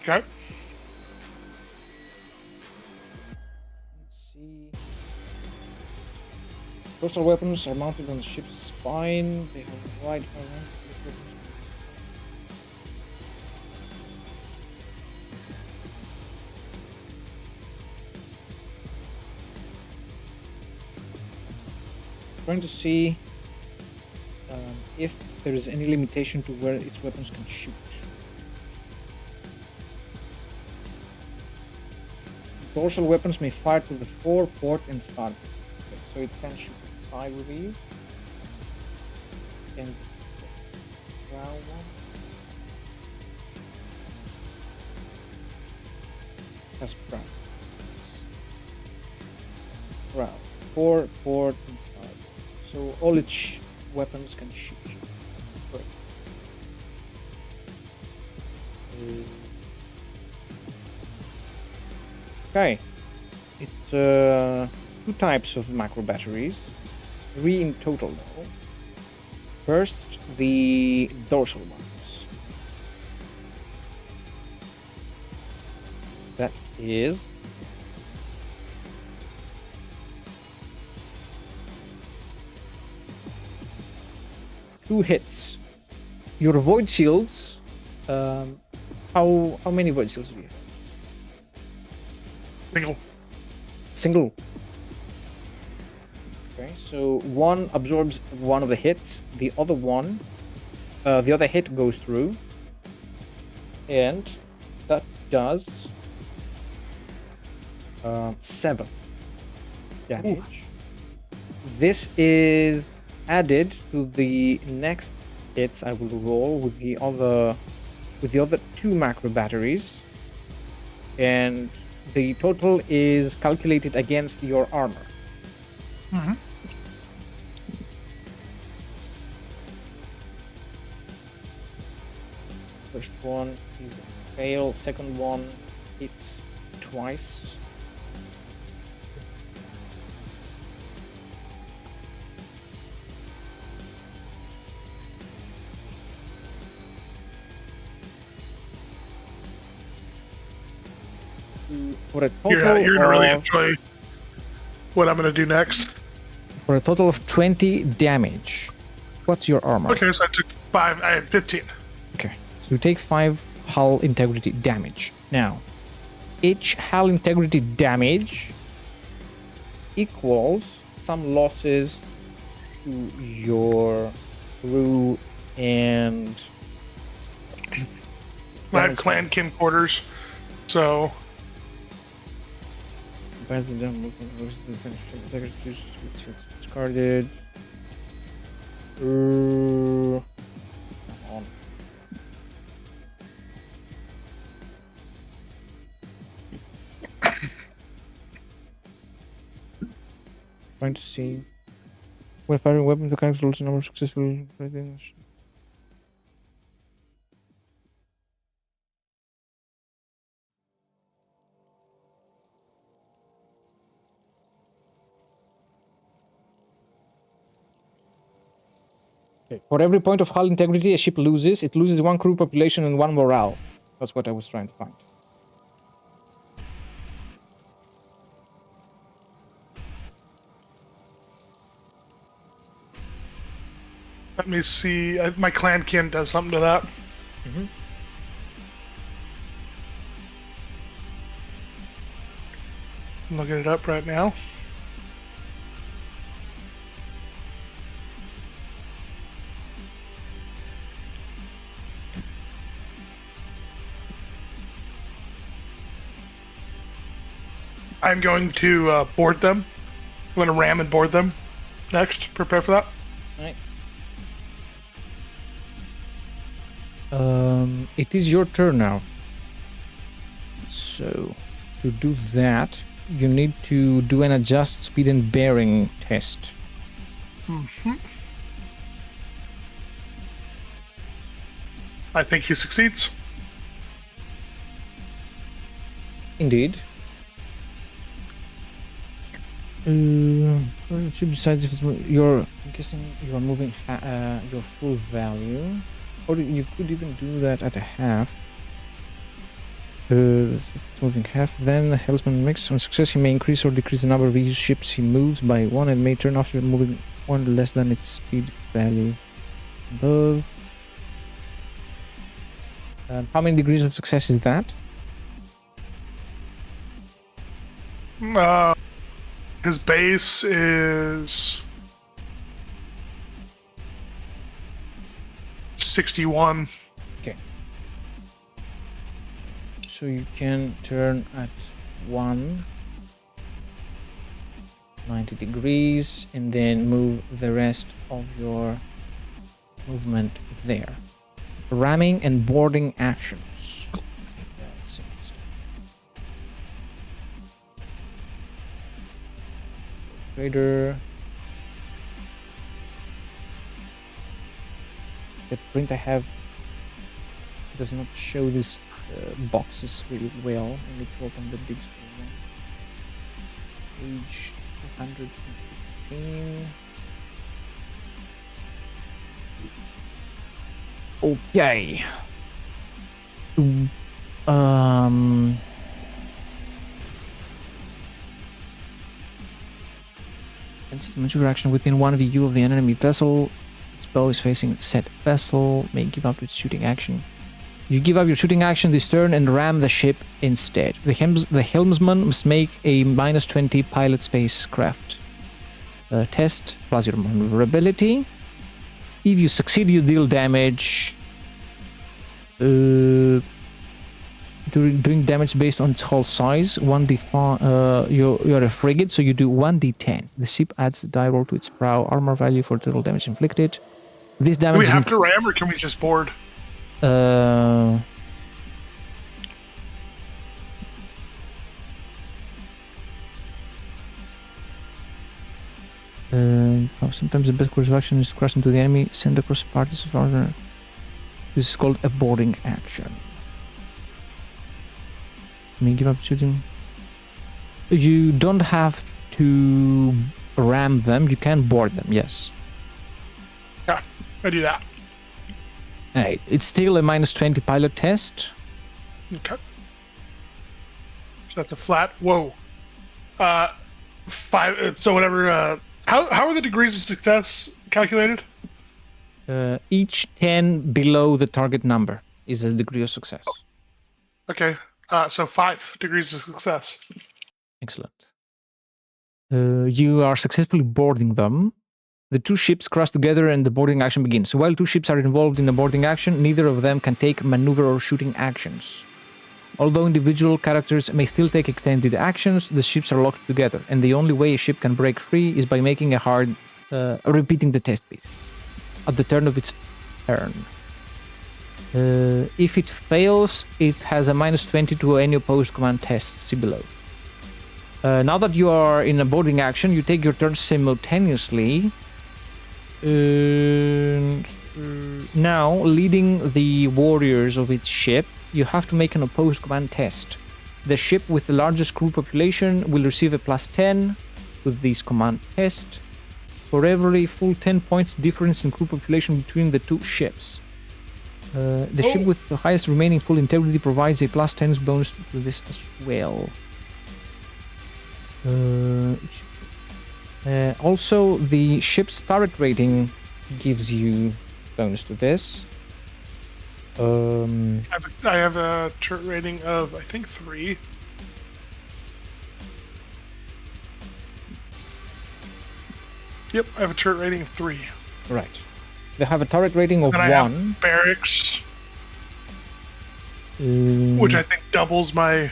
Okay. Let's see. Coastal weapons are mounted on the ship's spine. They have a wide variety of weapons. Trying to see if there is any limitation to where its weapons can shoot. Dorsal weapons may fire to the fore, port, and starboard. Okay, so it can shoot 5 of these. And the brown one has prow. Prow, fore, port, and starboard. So all its weapons can shoot. Great. Okay, it's 2 types of macro batteries, 3 in total though. First, the dorsal ones. That is... two hits. Your void shields. How many void shields do you have? Single. Single. Okay, so one absorbs one of the hits. The other hit goes through, and that does 7 damage. This is added to the next hits I will roll with the other 2 macro batteries, and the total is calculated against your armor. Mm-hmm. First one is a fail. Second one hits twice. For a total You're gonna really of, enjoy what I'm gonna do next. for a total of 20 damage. What's your armor? Okay, so I took 5. I had 15. Okay, so you take 5 hull integrity damage. Now, each hull integrity damage equals some losses to your crew and I have clan kin quarters, so discarded. Come on. Trying to see. When firing weapons, the character loses number of successful. Okay. For every point of hull integrity a ship loses, it loses 1 crew population and 1 morale. That's what I was trying to find. let me see. My clan kin does something to that. Mm-hmm. I'm looking it up right now. I'm going to board them. I'm going to ram and board them next. Prepare for that. Right. It is your turn now. So, to do that, you need to do an adjust speed and bearing test. Mm-hmm. I think he succeeds. Indeed. Besides, if it's I'm guessing you are moving your full value, or you could even do that at a half. Moving half, then Hellsman mix. On success, he may increase or decrease the number of these ships he moves by 1 and may turn off moving 1 less than its speed value above. How many degrees of success is that? His base is 61. Okay. So you can turn at 90 degrees and then move the rest of your movement there. Ramming and boarding actions. That's interesting. Trader. The print I have does not show these boxes really well. I need to open the digital one. Page 215. Okay. Maneuver action within 1 view of the enemy vessel. Its bow is facing said vessel. May give up its shooting action. You give up your shooting action this turn and ram the ship instead. The helmsman must make a -20 pilot spacecraft test plus your maneuverability. If you succeed, you deal damage. Doing damage based on its hull size. 1d5. You're a frigate, so you do 1d10. The ship adds the die roll to its prow armor value for total damage inflicted. This Do damage. we have to ram or can we just board? Sometimes the best course of action is to crash into the enemy, send across parties of armor. This is called a boarding action. May give up shooting. You don't have to ram them. You can board them. Yes. Yeah, I do that. Alright, it's still a -20 pilot test. Okay. So that's a flat. Whoa. 5. So whatever. How are the degrees of success calculated? Each 10 below the target number is a degree of success. Okay. So 5 degrees of success. Excellent. You are successfully boarding them. The two ships cross together and the boarding action begins. While two ships are involved in the boarding action, neither of them can take maneuver or shooting actions. Although individual characters may still take extended actions, the ships are locked together, and the only way a ship can break free is by making a hard... repeating the test piece at the turn of its turn. If it fails, it has a -20 to any opposed command tests. See below. Now that you are in a boarding action, you take your turn simultaneously. Now, leading the warriors of its ship, you have to make an opposed command test. The ship with the largest crew population will receive a +10 with this command test for every full 10 points difference in crew population between the two ships. The ship with the highest remaining full integrity provides a +10 bonus to this as well. Also, the ship's turret rating gives you bonus to this. I have a turret rating of, I think, 3. Yep, I have a turret rating of 3. Right. They have a turret rating of And 1. I have barracks, which I think doubles my...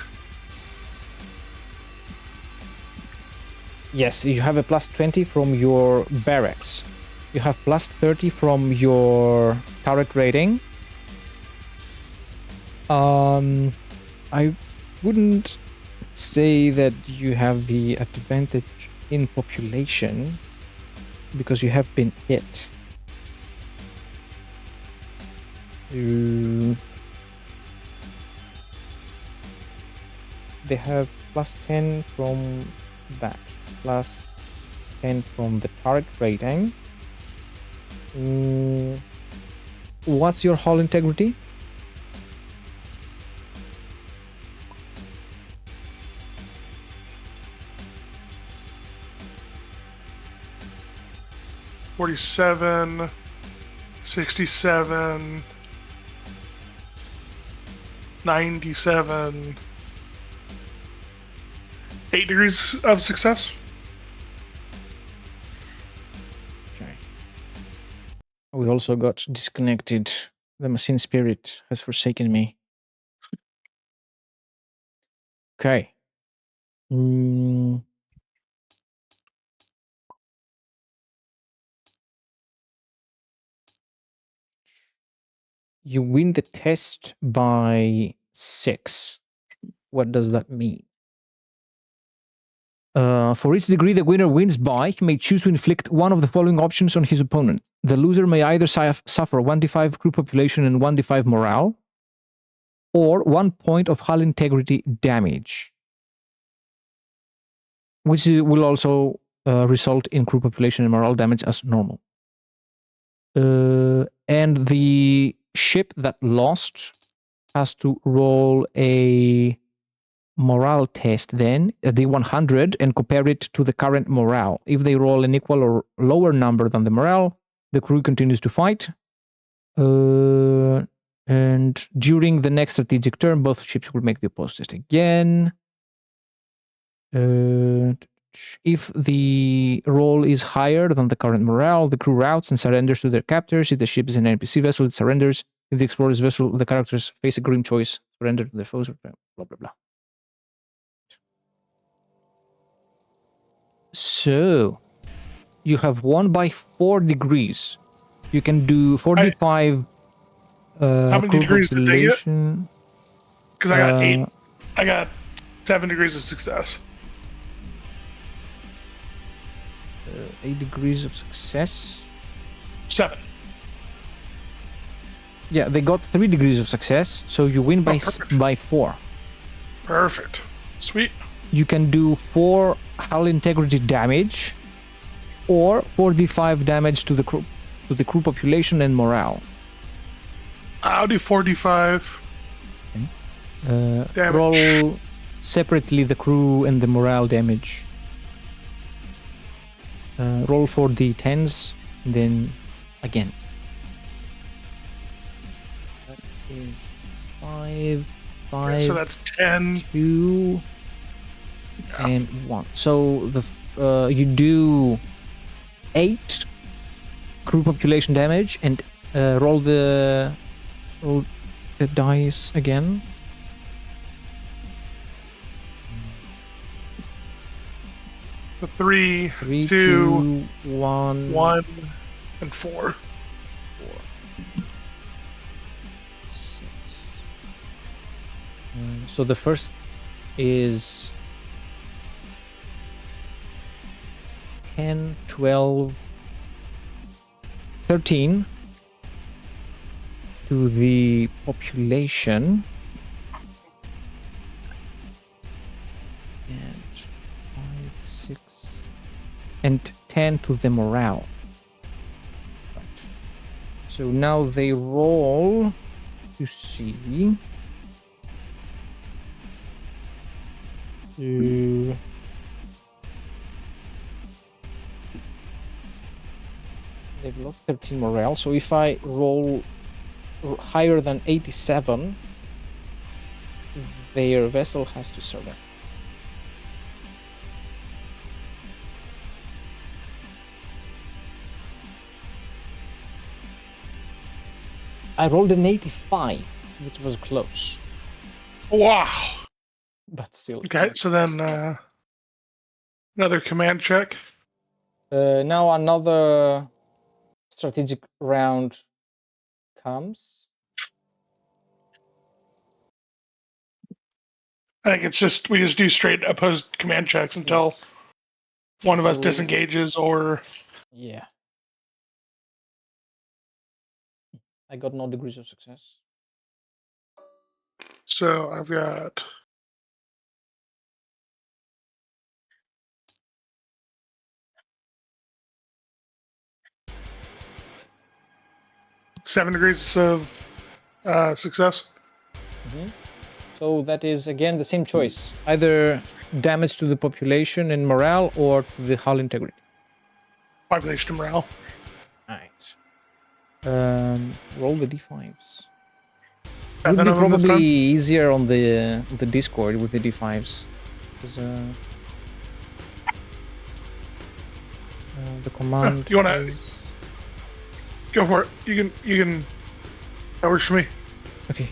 Yes, you have a +20 from your barracks. You have +30 from your turret rating. I wouldn't say that you have the advantage in population because you have been hit. They have +10 from that, +10 from the turret rating. What's your hull integrity? $47, 67, 97, 8 degrees of success. Okay. We also got disconnected. The machine spirit has forsaken me. Okay. You win the test by 6. What does that mean? For each degree the winner wins by, he may choose to inflict one of the following options on his opponent. The loser may either suffer 1d5 crew population and 1d5 morale, or 1 point of hull integrity damage, which will also result in crew population and morale damage as normal. And the ship that lost has to roll a morale test then, a D100, and compare it to the current morale. If they roll an equal or lower number than the morale, the crew continues to fight. And during the next strategic turn, both ships will make the opposed test again. If the roll is higher than the current morale, the crew routes and surrenders to their captors. If the ship is an NPC vessel, it surrenders. If the explorer's vessel, the characters face a grim choice, surrender to their foes, blah, blah, blah. So, you have won by 4 degrees. You can do 45 How many degrees did they get? population. Because I got 8. I got 7 degrees of success. 8 degrees of success. 7. Yeah, they got 3 degrees of success, so you win by by 4. Perfect. Sweet. You can do 4 hull integrity damage, or 4d5 damage to the crew population and morale. I'll do 45. Damage. Roll separately the crew and the morale damage. Roll 4d10s, and then again. That is 5, So that's 10. 2, and 1. So the you do 8 crew population damage, and roll the dice again. The 3, 3, 2, 1, 1, and 4. 6. So the first is 10, 12, 13 to the population. And 5, 6, and 10 to the morale. Right. So now they roll to see. They've lost 13 morale, so if I roll higher than 87, their vessel has to surrender. I rolled an 85, which was close, Wow. but still. Okay, so then another command check. Now another strategic round comes. I think it's just we just do straight opposed command checks until Yes. one of us So- disengages or Yeah. I got no degrees of success. so I've got 7 degrees of success. So that is again the same choice. Either damage to the population and morale or to the hull integrity. Population morale. Alright. Roll the d5s. It Got would none be of them this probably time? easier on the Discord with the d5s. Because the command You wanna- is... Go for it. You can. That works for me. Okay.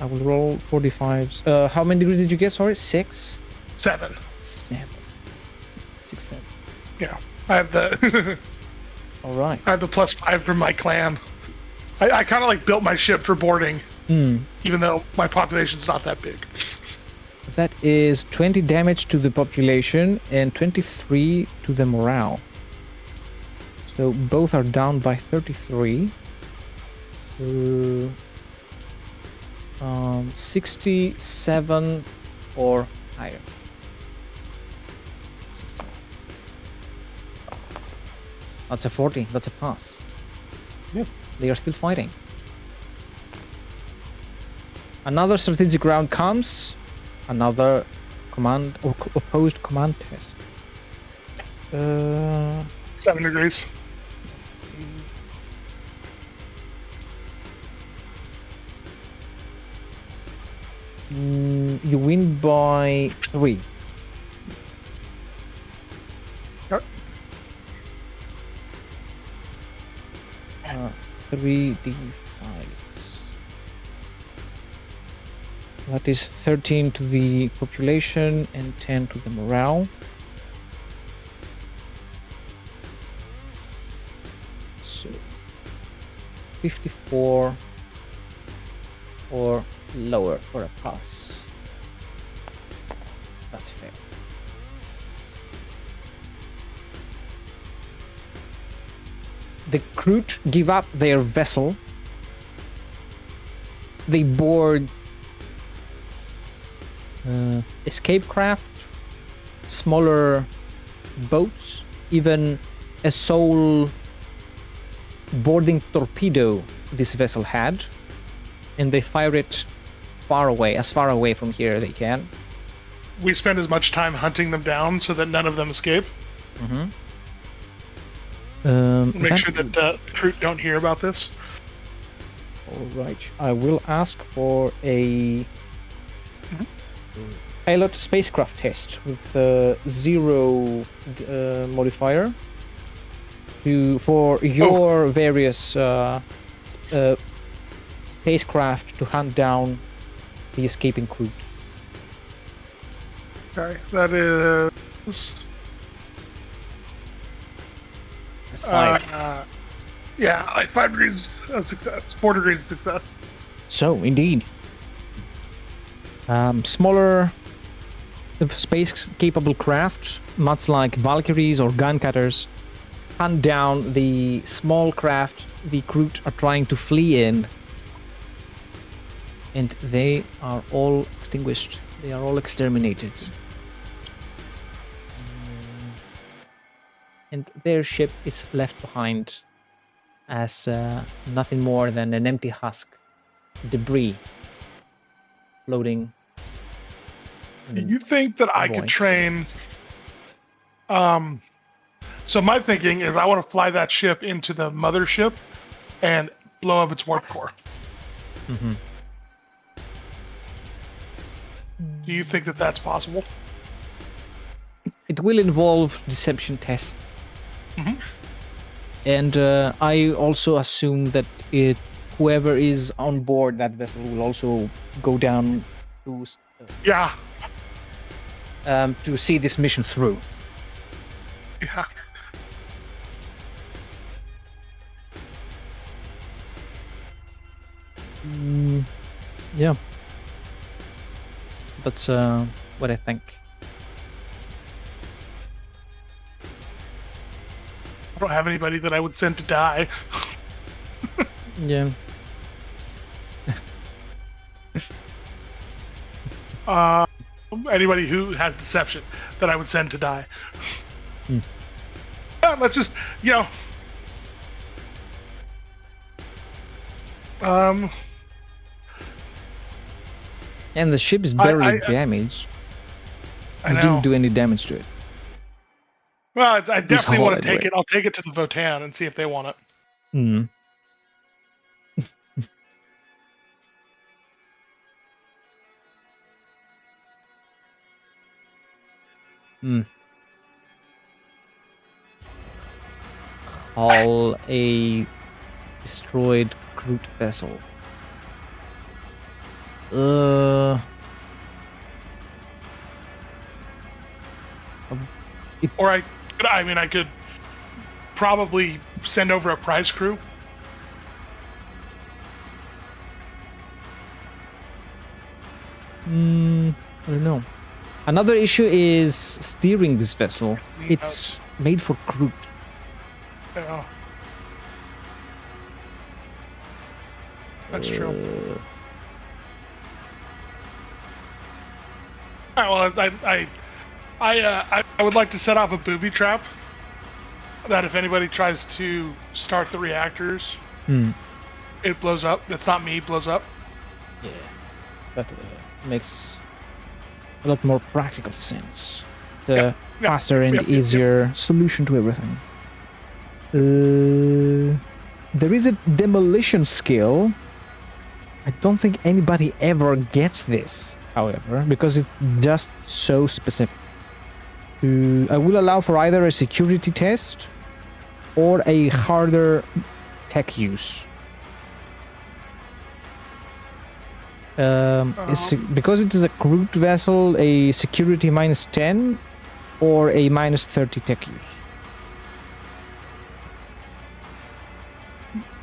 I will roll 45s. How many degrees did you get? Sorry, 6? 7. 7. 6, 7. Yeah, I have the All right. I have the +5 from my clan. I kind of like built my ship for boarding, even though my population's not that big. That is 20 damage to the population and 23 to the morale. So both are down by 33. 67 or higher. 67. That's a 40. That's a pass. Yeah. They are still fighting. Another strategic round comes. Another command or opposed command test. 7 degrees. You win by 3. Yep. 3d5s. That is 13 to the population and 10 to the morale. So 54 or lower for a pass. That's fair. The Kroot give up their vessel. They board escape craft, smaller boats, even a sole boarding torpedo this vessel had, and they fire it far away, as far away from here they can. We spend as much time hunting them down so that none of them escape. Make sure that Kroot don't hear about this. All right, I will ask for a pilot spacecraft test with 0 modifier for your various spacecraft to hunt down the escaping Kroot. Okay, that is 5. yeah, like 5 degrees of success, 4 degrees of success. So, indeed. Smaller space-capable craft, much like Valkyries or gun cutters, hunt down the small craft the Kroot are trying to flee in. And they are all extinguished. They are all exterminated. And their ship is left behind as nothing more than an empty husk, debris floating. You think that I could train? So my thinking is I want to fly that ship into the mothership and blow up its warp core. Do you think that that's possible? It will involve deception tests. And I also assume that whoever is on board that vessel will also go down to to see this mission through. Yeah. Yeah. That's what I think. I don't have anybody that I would send to die. Yeah. Anybody who has deception that I would send to die. Yeah, let's just, And the ship is barely damaged. I We know. didn't do any damage to it. Well, I definitely want to haul take it. I'll take it to the Votan and see if they want it. Haul a destroyed Kroot vessel. Or I could probably send over a prize crew. I don't know. Another issue is steering this vessel. It's made for Kroot. Yeah. That's true. All right, well, I would like to set off a booby trap that if anybody tries to start the reactors, it blows up. That's not me. It blows up. Yeah, that makes a lot more practical sense. The faster and easier solution to everything. There is a demolition skill. I don't think anybody ever gets this, however, because it's just so specific. I will allow for either a security test or a harder tech use. Because it is a Kroot vessel, a security -10 or a -30 tech use.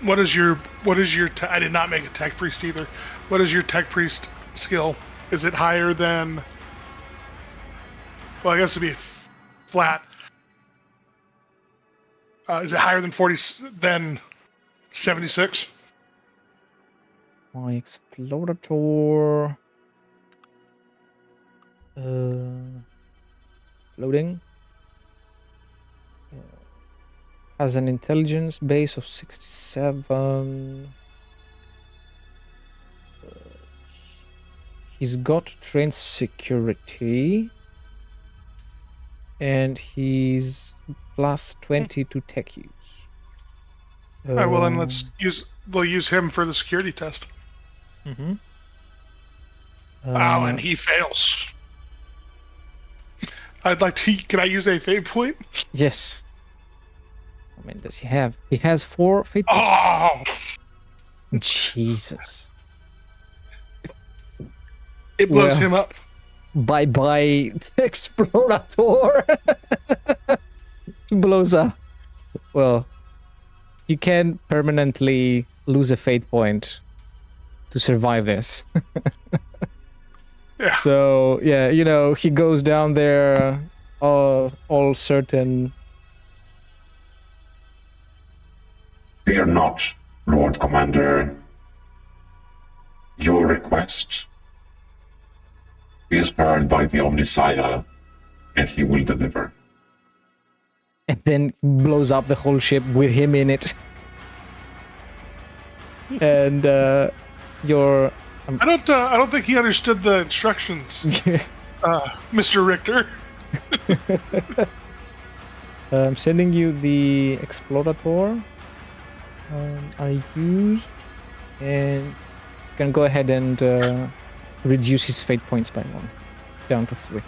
What is your I did not make a tech priest either. What is your tech priest skill? Is it higher than, well, I guess it'd be flat. Is it higher than 76? My explorator loading has an intelligence base of 67. He's got trained security, and he's plus 20 to tech use. All right, well then we'll use him for the security test. Mm-hmm. Wow, and he fails. Can I use a fate point? Yes. I mean, does he have? He has 4 fate points. Oh! Jesus. It blows him up. Bye-bye, Explorator. Blows up. Well, you can permanently lose a fate point to survive this. Yeah. So, yeah, he goes down there all certain. Fear not, Lord Commander. Your request is heard by the Omniscience, and he will deliver. And then blows up the whole ship with him in it. And your... I don't think he understood the instructions, Mr. Richter. I'm sending you the Explorator I used, and you can go ahead and reduce his fate points by 1, down to 3.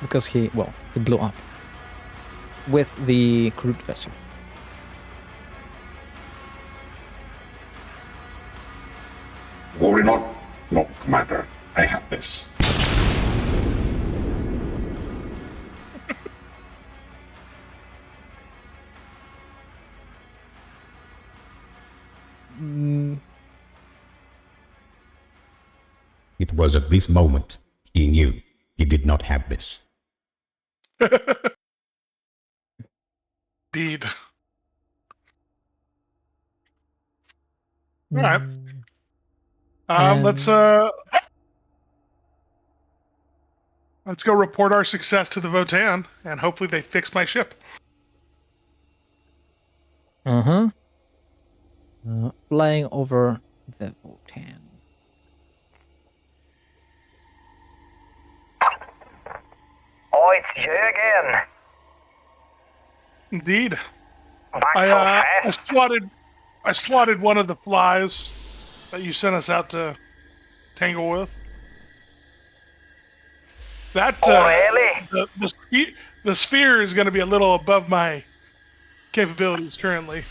Because he blew up with the Kroot vessel. Worry not, Lord Commander. I have this. It was at this moment he knew he did not have this. Indeed. All right. Let's go report our success to the Votan, and hopefully they fix my ship. Flying over the Votan. Oh, it's you again. Indeed. Back I swatted one of the flies that you sent us out to tangle with. That really? The sphere is going to be a little above my capabilities currently.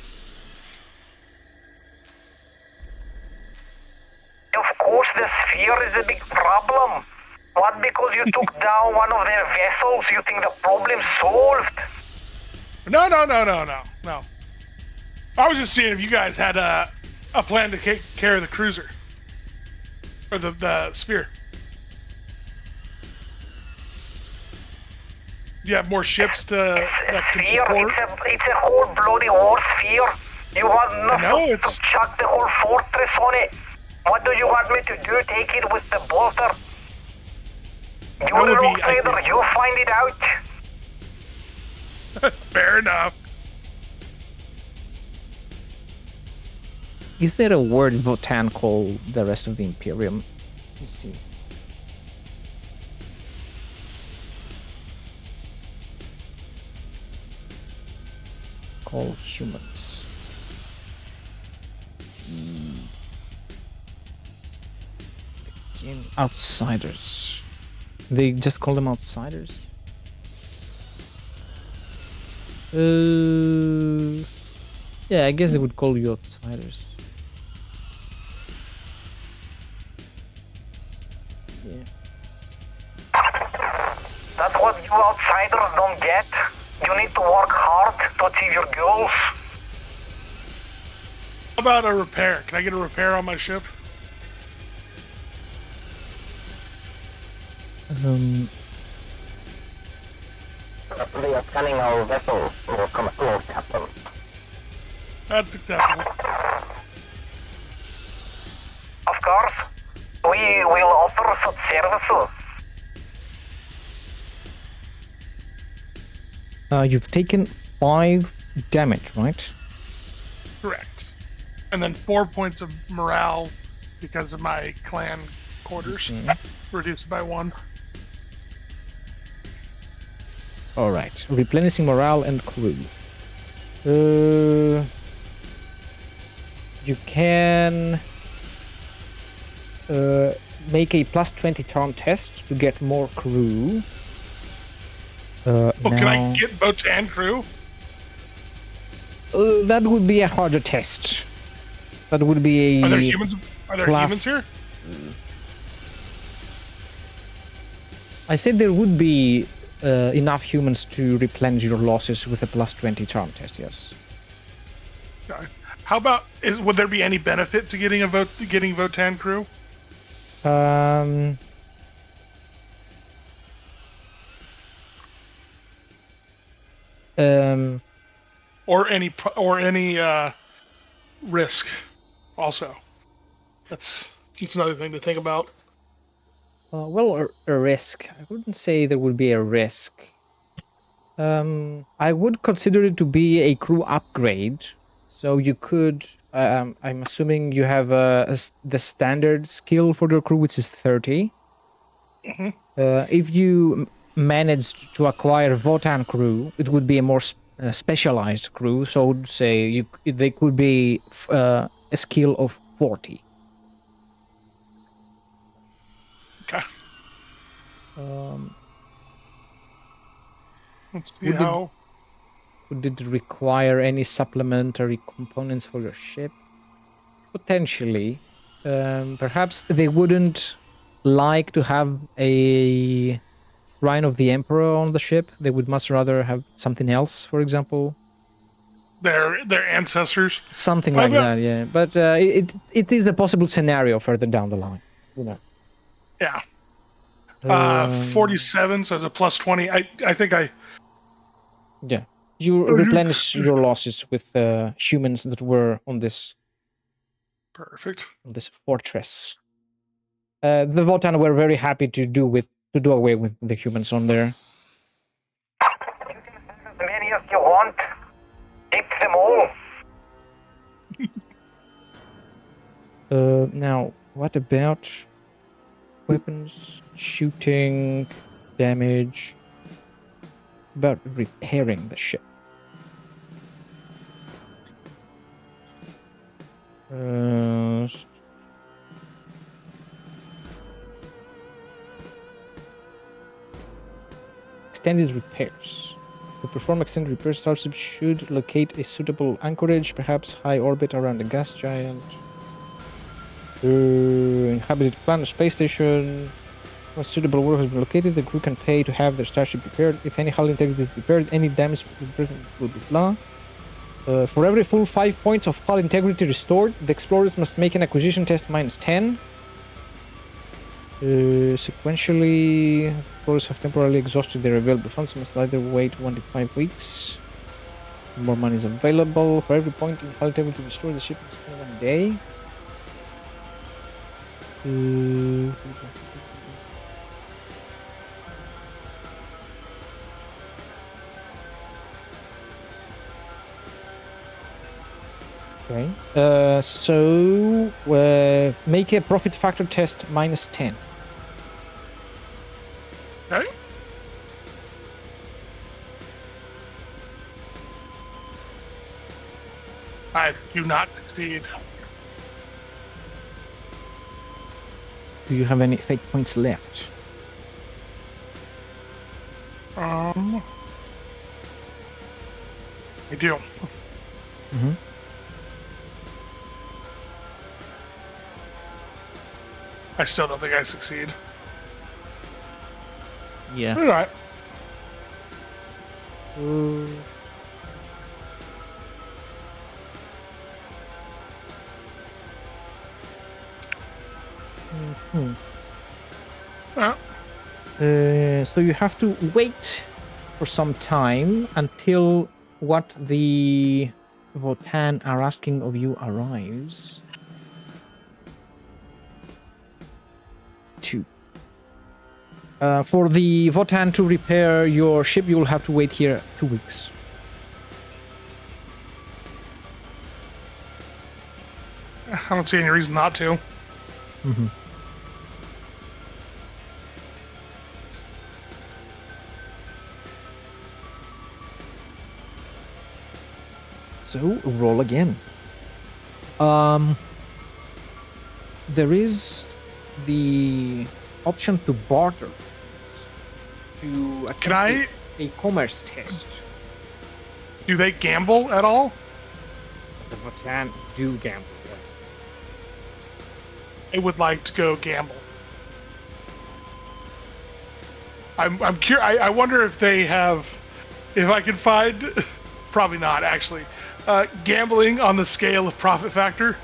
Of course, the sphere is a big problem. What, because you took down one of their vessels, you think the problem's solved? No. I was just seeing if you guys had a plan to take care of the cruiser. Or the sphere. You have more ships that can support? It's a whole bloody war sphere. You want enough to chuck the whole fortress on it. What do you want me to do? Take it with the bolter? You're a rogue trader, you'll find it out. Fair enough. Is there a word in Votan called the rest of the Imperium? Let me see. Call humans. Again, outsiders. They just call them outsiders? Yeah, I guess they would call you outsiders. Yeah. That's what you outsiders don't get. You need to work hard to achieve your goals. How about a repair? Can I get a repair on my ship? They are scanning our vessel, Lord Captain. That's acceptable. Of course, we will offer such services. You've taken 5 damage, right? Correct. And then 4 points of morale because of my clan quarters. Reduced by 1. Alright, replenishing morale and crew. You can make a plus 20 charm test to get more crew. Can I get Votan crew? That would be a harder test. That would be a. Are there humans? Are there humans here? I said there would be enough humans to replenish your losses with a plus 20 charm test. Yes. Okay. How about would there be any benefit to getting getting Votan crew? Or any risk, also. That's another thing to think about. Well, a risk. I wouldn't say there would be a risk. I would consider it to be a crew upgrade. So you could. I'm assuming you have the standard skill for the crew, which is 30. Mm-hmm. If you managed to acquire Votan crew, it would be a more specialized crew. So I would say they could be a skill of 40. Okay. Let's see how. Would it require any supplementary components for your ship? Potentially. Perhaps they wouldn't like to have a Shrine of the Emperor on the ship. They would much rather have something else, for example. Their ancestors. Something like that, yeah. But it is a possible scenario further down the line. You know. Yeah. 47, so it's a plus 20. I think I. Yeah. You replenish your losses with humans that were on this. Perfect. On this fortress. The Votan were very happy to do away with the humans on there. You can have as many as you want. Take them all. Now, what about weapons, shooting, damage? About repairing the ship. Extended repairs. To perform extended repairs, Starship should locate a suitable anchorage, perhaps high orbit around a gas giant. Inhabited planet, space station. Once suitable work has been located, the crew can pay to have their starship repaired. If any hull integrity is repaired, any damage will be blah. For every full 5 points of hull integrity restored, the explorers must make an acquisition test -10. Sequentially, explorers have temporarily exhausted their available funds, must either wait 1 to 5 weeks. More money is available. For every point in hull integrity restored, the ship must spend 1 day. Okay. Make a profit factor test -10. Okay. I do not succeed. Do you have any fate points left? I do. Mm-hmm. I still don't think I succeed. Yeah. All right. Mhm. Well, So you have to wait for some time until what the Votan are asking of you arrives. 2. For the Votan to repair your ship, you will have to wait here 2 weeks. I don't see any reason not to. Mm-hmm. So roll again. There is the option to barter to Can I? a commerce test. Do they gamble at all? The Votan do gamble. Yes. I would like to go gamble. I'm curious. I wonder if they have, if I can find, probably not actually, gambling on the scale of profit factor.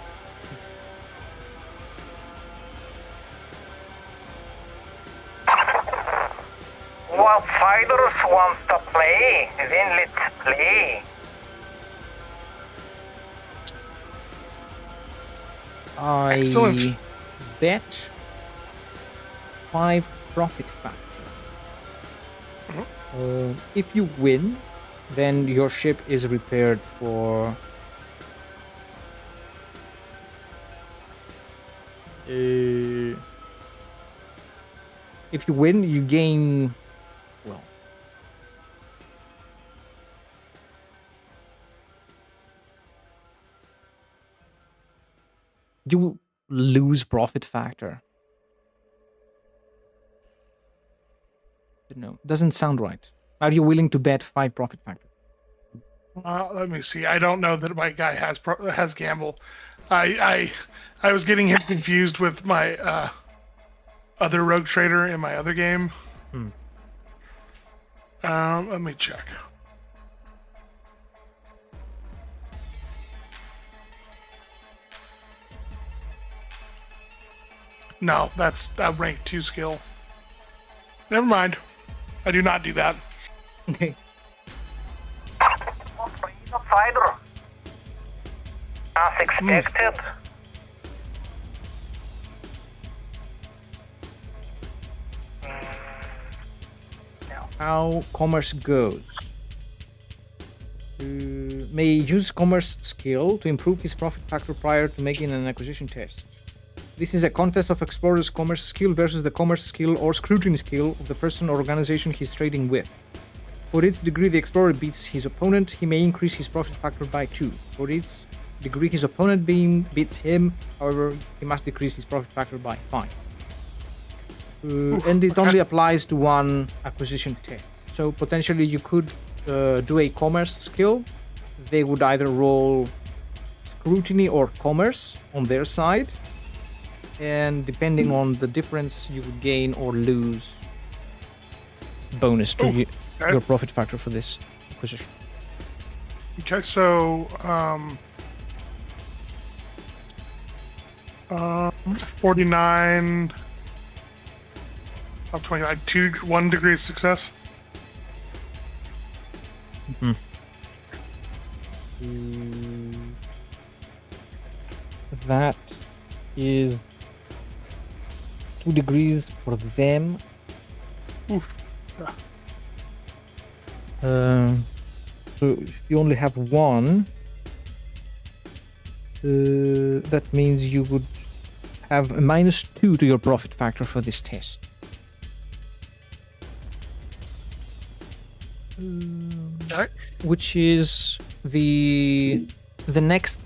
Well, fighters wants to play, then let's play. I Excellent. bet 5 profit factor. If you win, then your ship is repaired for if you win, you gain, well, you lose profit factor. No, doesn't sound right. Are you willing to bet 5 profit factor? Let me see. I don't know that my guy has gamble. I was getting him confused with my other Rogue Trader in my other game. Let me check. No, that's a rank 2 skill. Never mind. I do not do that. Okay. Fighter. As expected. How commerce goes. May use commerce skill to improve his profit factor prior to making an acquisition test. This is a contest of explorer's commerce skill versus the commerce skill or scrutiny skill of the person or organization he's trading with. For its degree the explorer beats his opponent, he may increase his profit factor by 2. For its degree his opponent beats him, however, he must decrease his profit factor by 5. And it only applies to one acquisition test. So potentially you could do a commerce skill. They would either roll scrutiny or commerce on their side. And depending on the difference, you would gain or lose bonus to your profit factor for this acquisition. Okay, so 49 of 29, 1 degree of success. That is 2 degrees for them. Oof. So if you only have 1, That means you would have a -2 to your profit factor for this test. Alright. Which is the next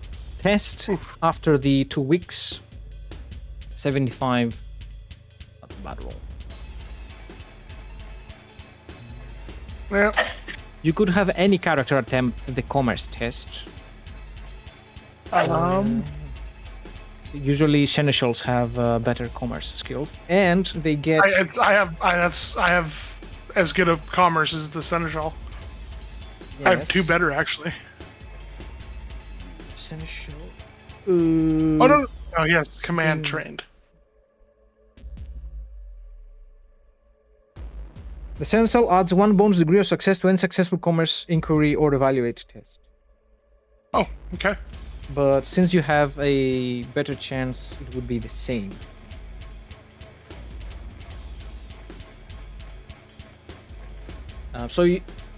test after the 2 weeks. 75. Not a bad roll. Yeah. You could have any character attempt the commerce test. Usually seneschals have better commerce skills, and they get. I have as good a commerce as the seneschal. Yes. I have 2 better actually. Seneschal. Oh no! Oh yes, command trained. The seneschal adds 1 bonus degree of success to any successful commerce inquiry or evaluate test. Oh, okay. But since you have a better chance, it would be the same.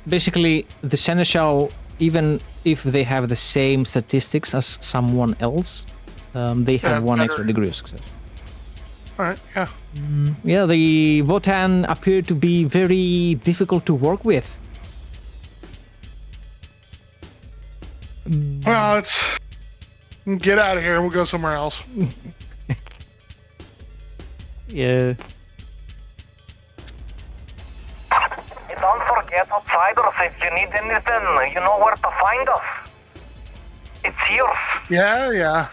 Basically, the seneschal, even if they have the same statistics as someone else, they have 1 extra degree of success. Alright, yeah. Yeah, the Votan appear to be very difficult to work with. Well, let's get out of here. We'll go somewhere else. Yeah. Don't forget, outsiders, if you need anything, you know where to find us. It's yours. Yeah.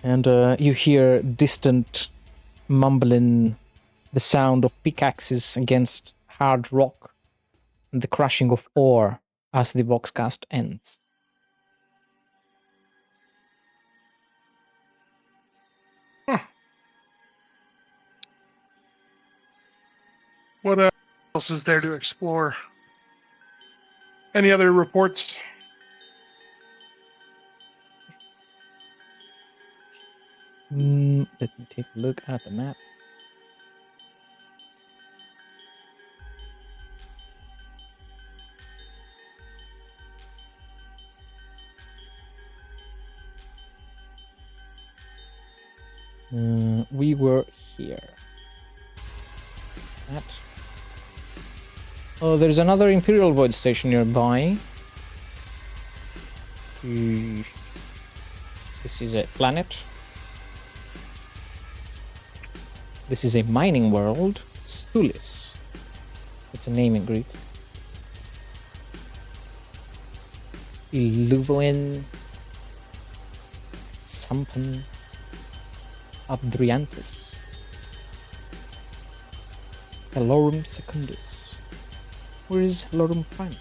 And you hear distant mumbling, the sound of pickaxes against hard rock, and the crashing of ore as the voxcast ends. What else is there to explore? Any other reports? Let me take a look at the map. We were here. That. Oh, there's another Imperial Void station nearby. This is a planet. This is a mining world. Sulis. It's a name in Greek. Iluvoen. Sampan. Abdriantis. Hellorum Secundus. Where is Hellorum Primus?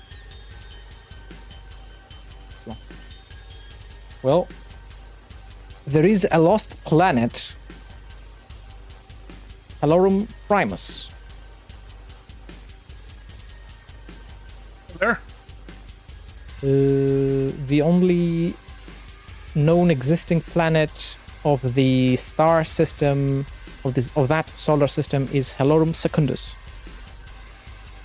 Well, there is a lost planet, Hellorum Primus. There? The only known existing planet of the star system of that solar system is Hellorum Secundus.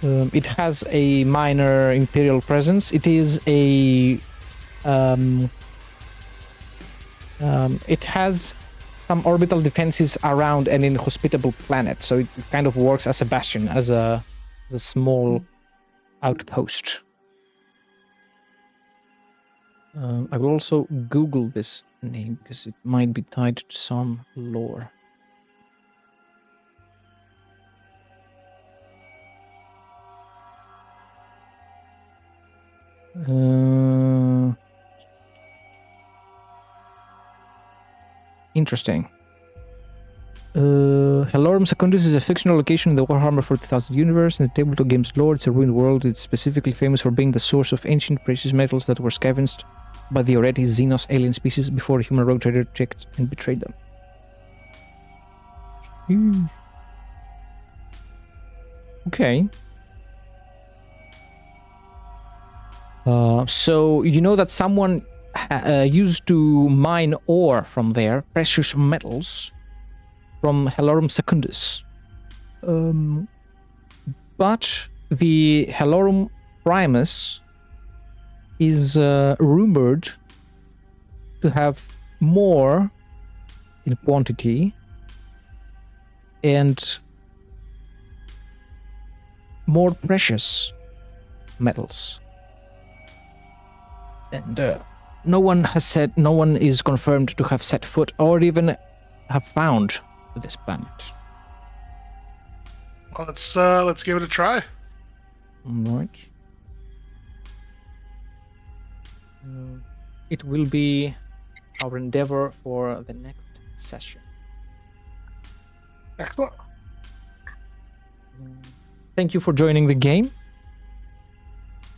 It has a minor imperial presence. It is a it has some orbital defenses around an inhospitable planet, so it kind of works as a bastion, as a small outpost. I will also Google this name because it might be tied to some lore. Interesting. Hellorum Secundus is a fictional location in the Warhammer 40,000 universe. In the tabletop game's lore, it's a ruined world. It's specifically famous for being the source of ancient precious metals that were scavenged by the already Xenos alien species before a human rogue trader tricked and betrayed them. Okay. So you know that someone used to mine ore from there, precious metals, from Hellorum Secundus. but the Hellorum Primus is rumored to have more in quantity and more precious metals. And no one is confirmed to have set foot or even have found this planet. Well, let's give it a try. All right. It will be our endeavor for the next session. Excellent. Thank you for joining the game.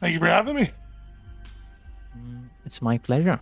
Thank you for having me. It's my pleasure.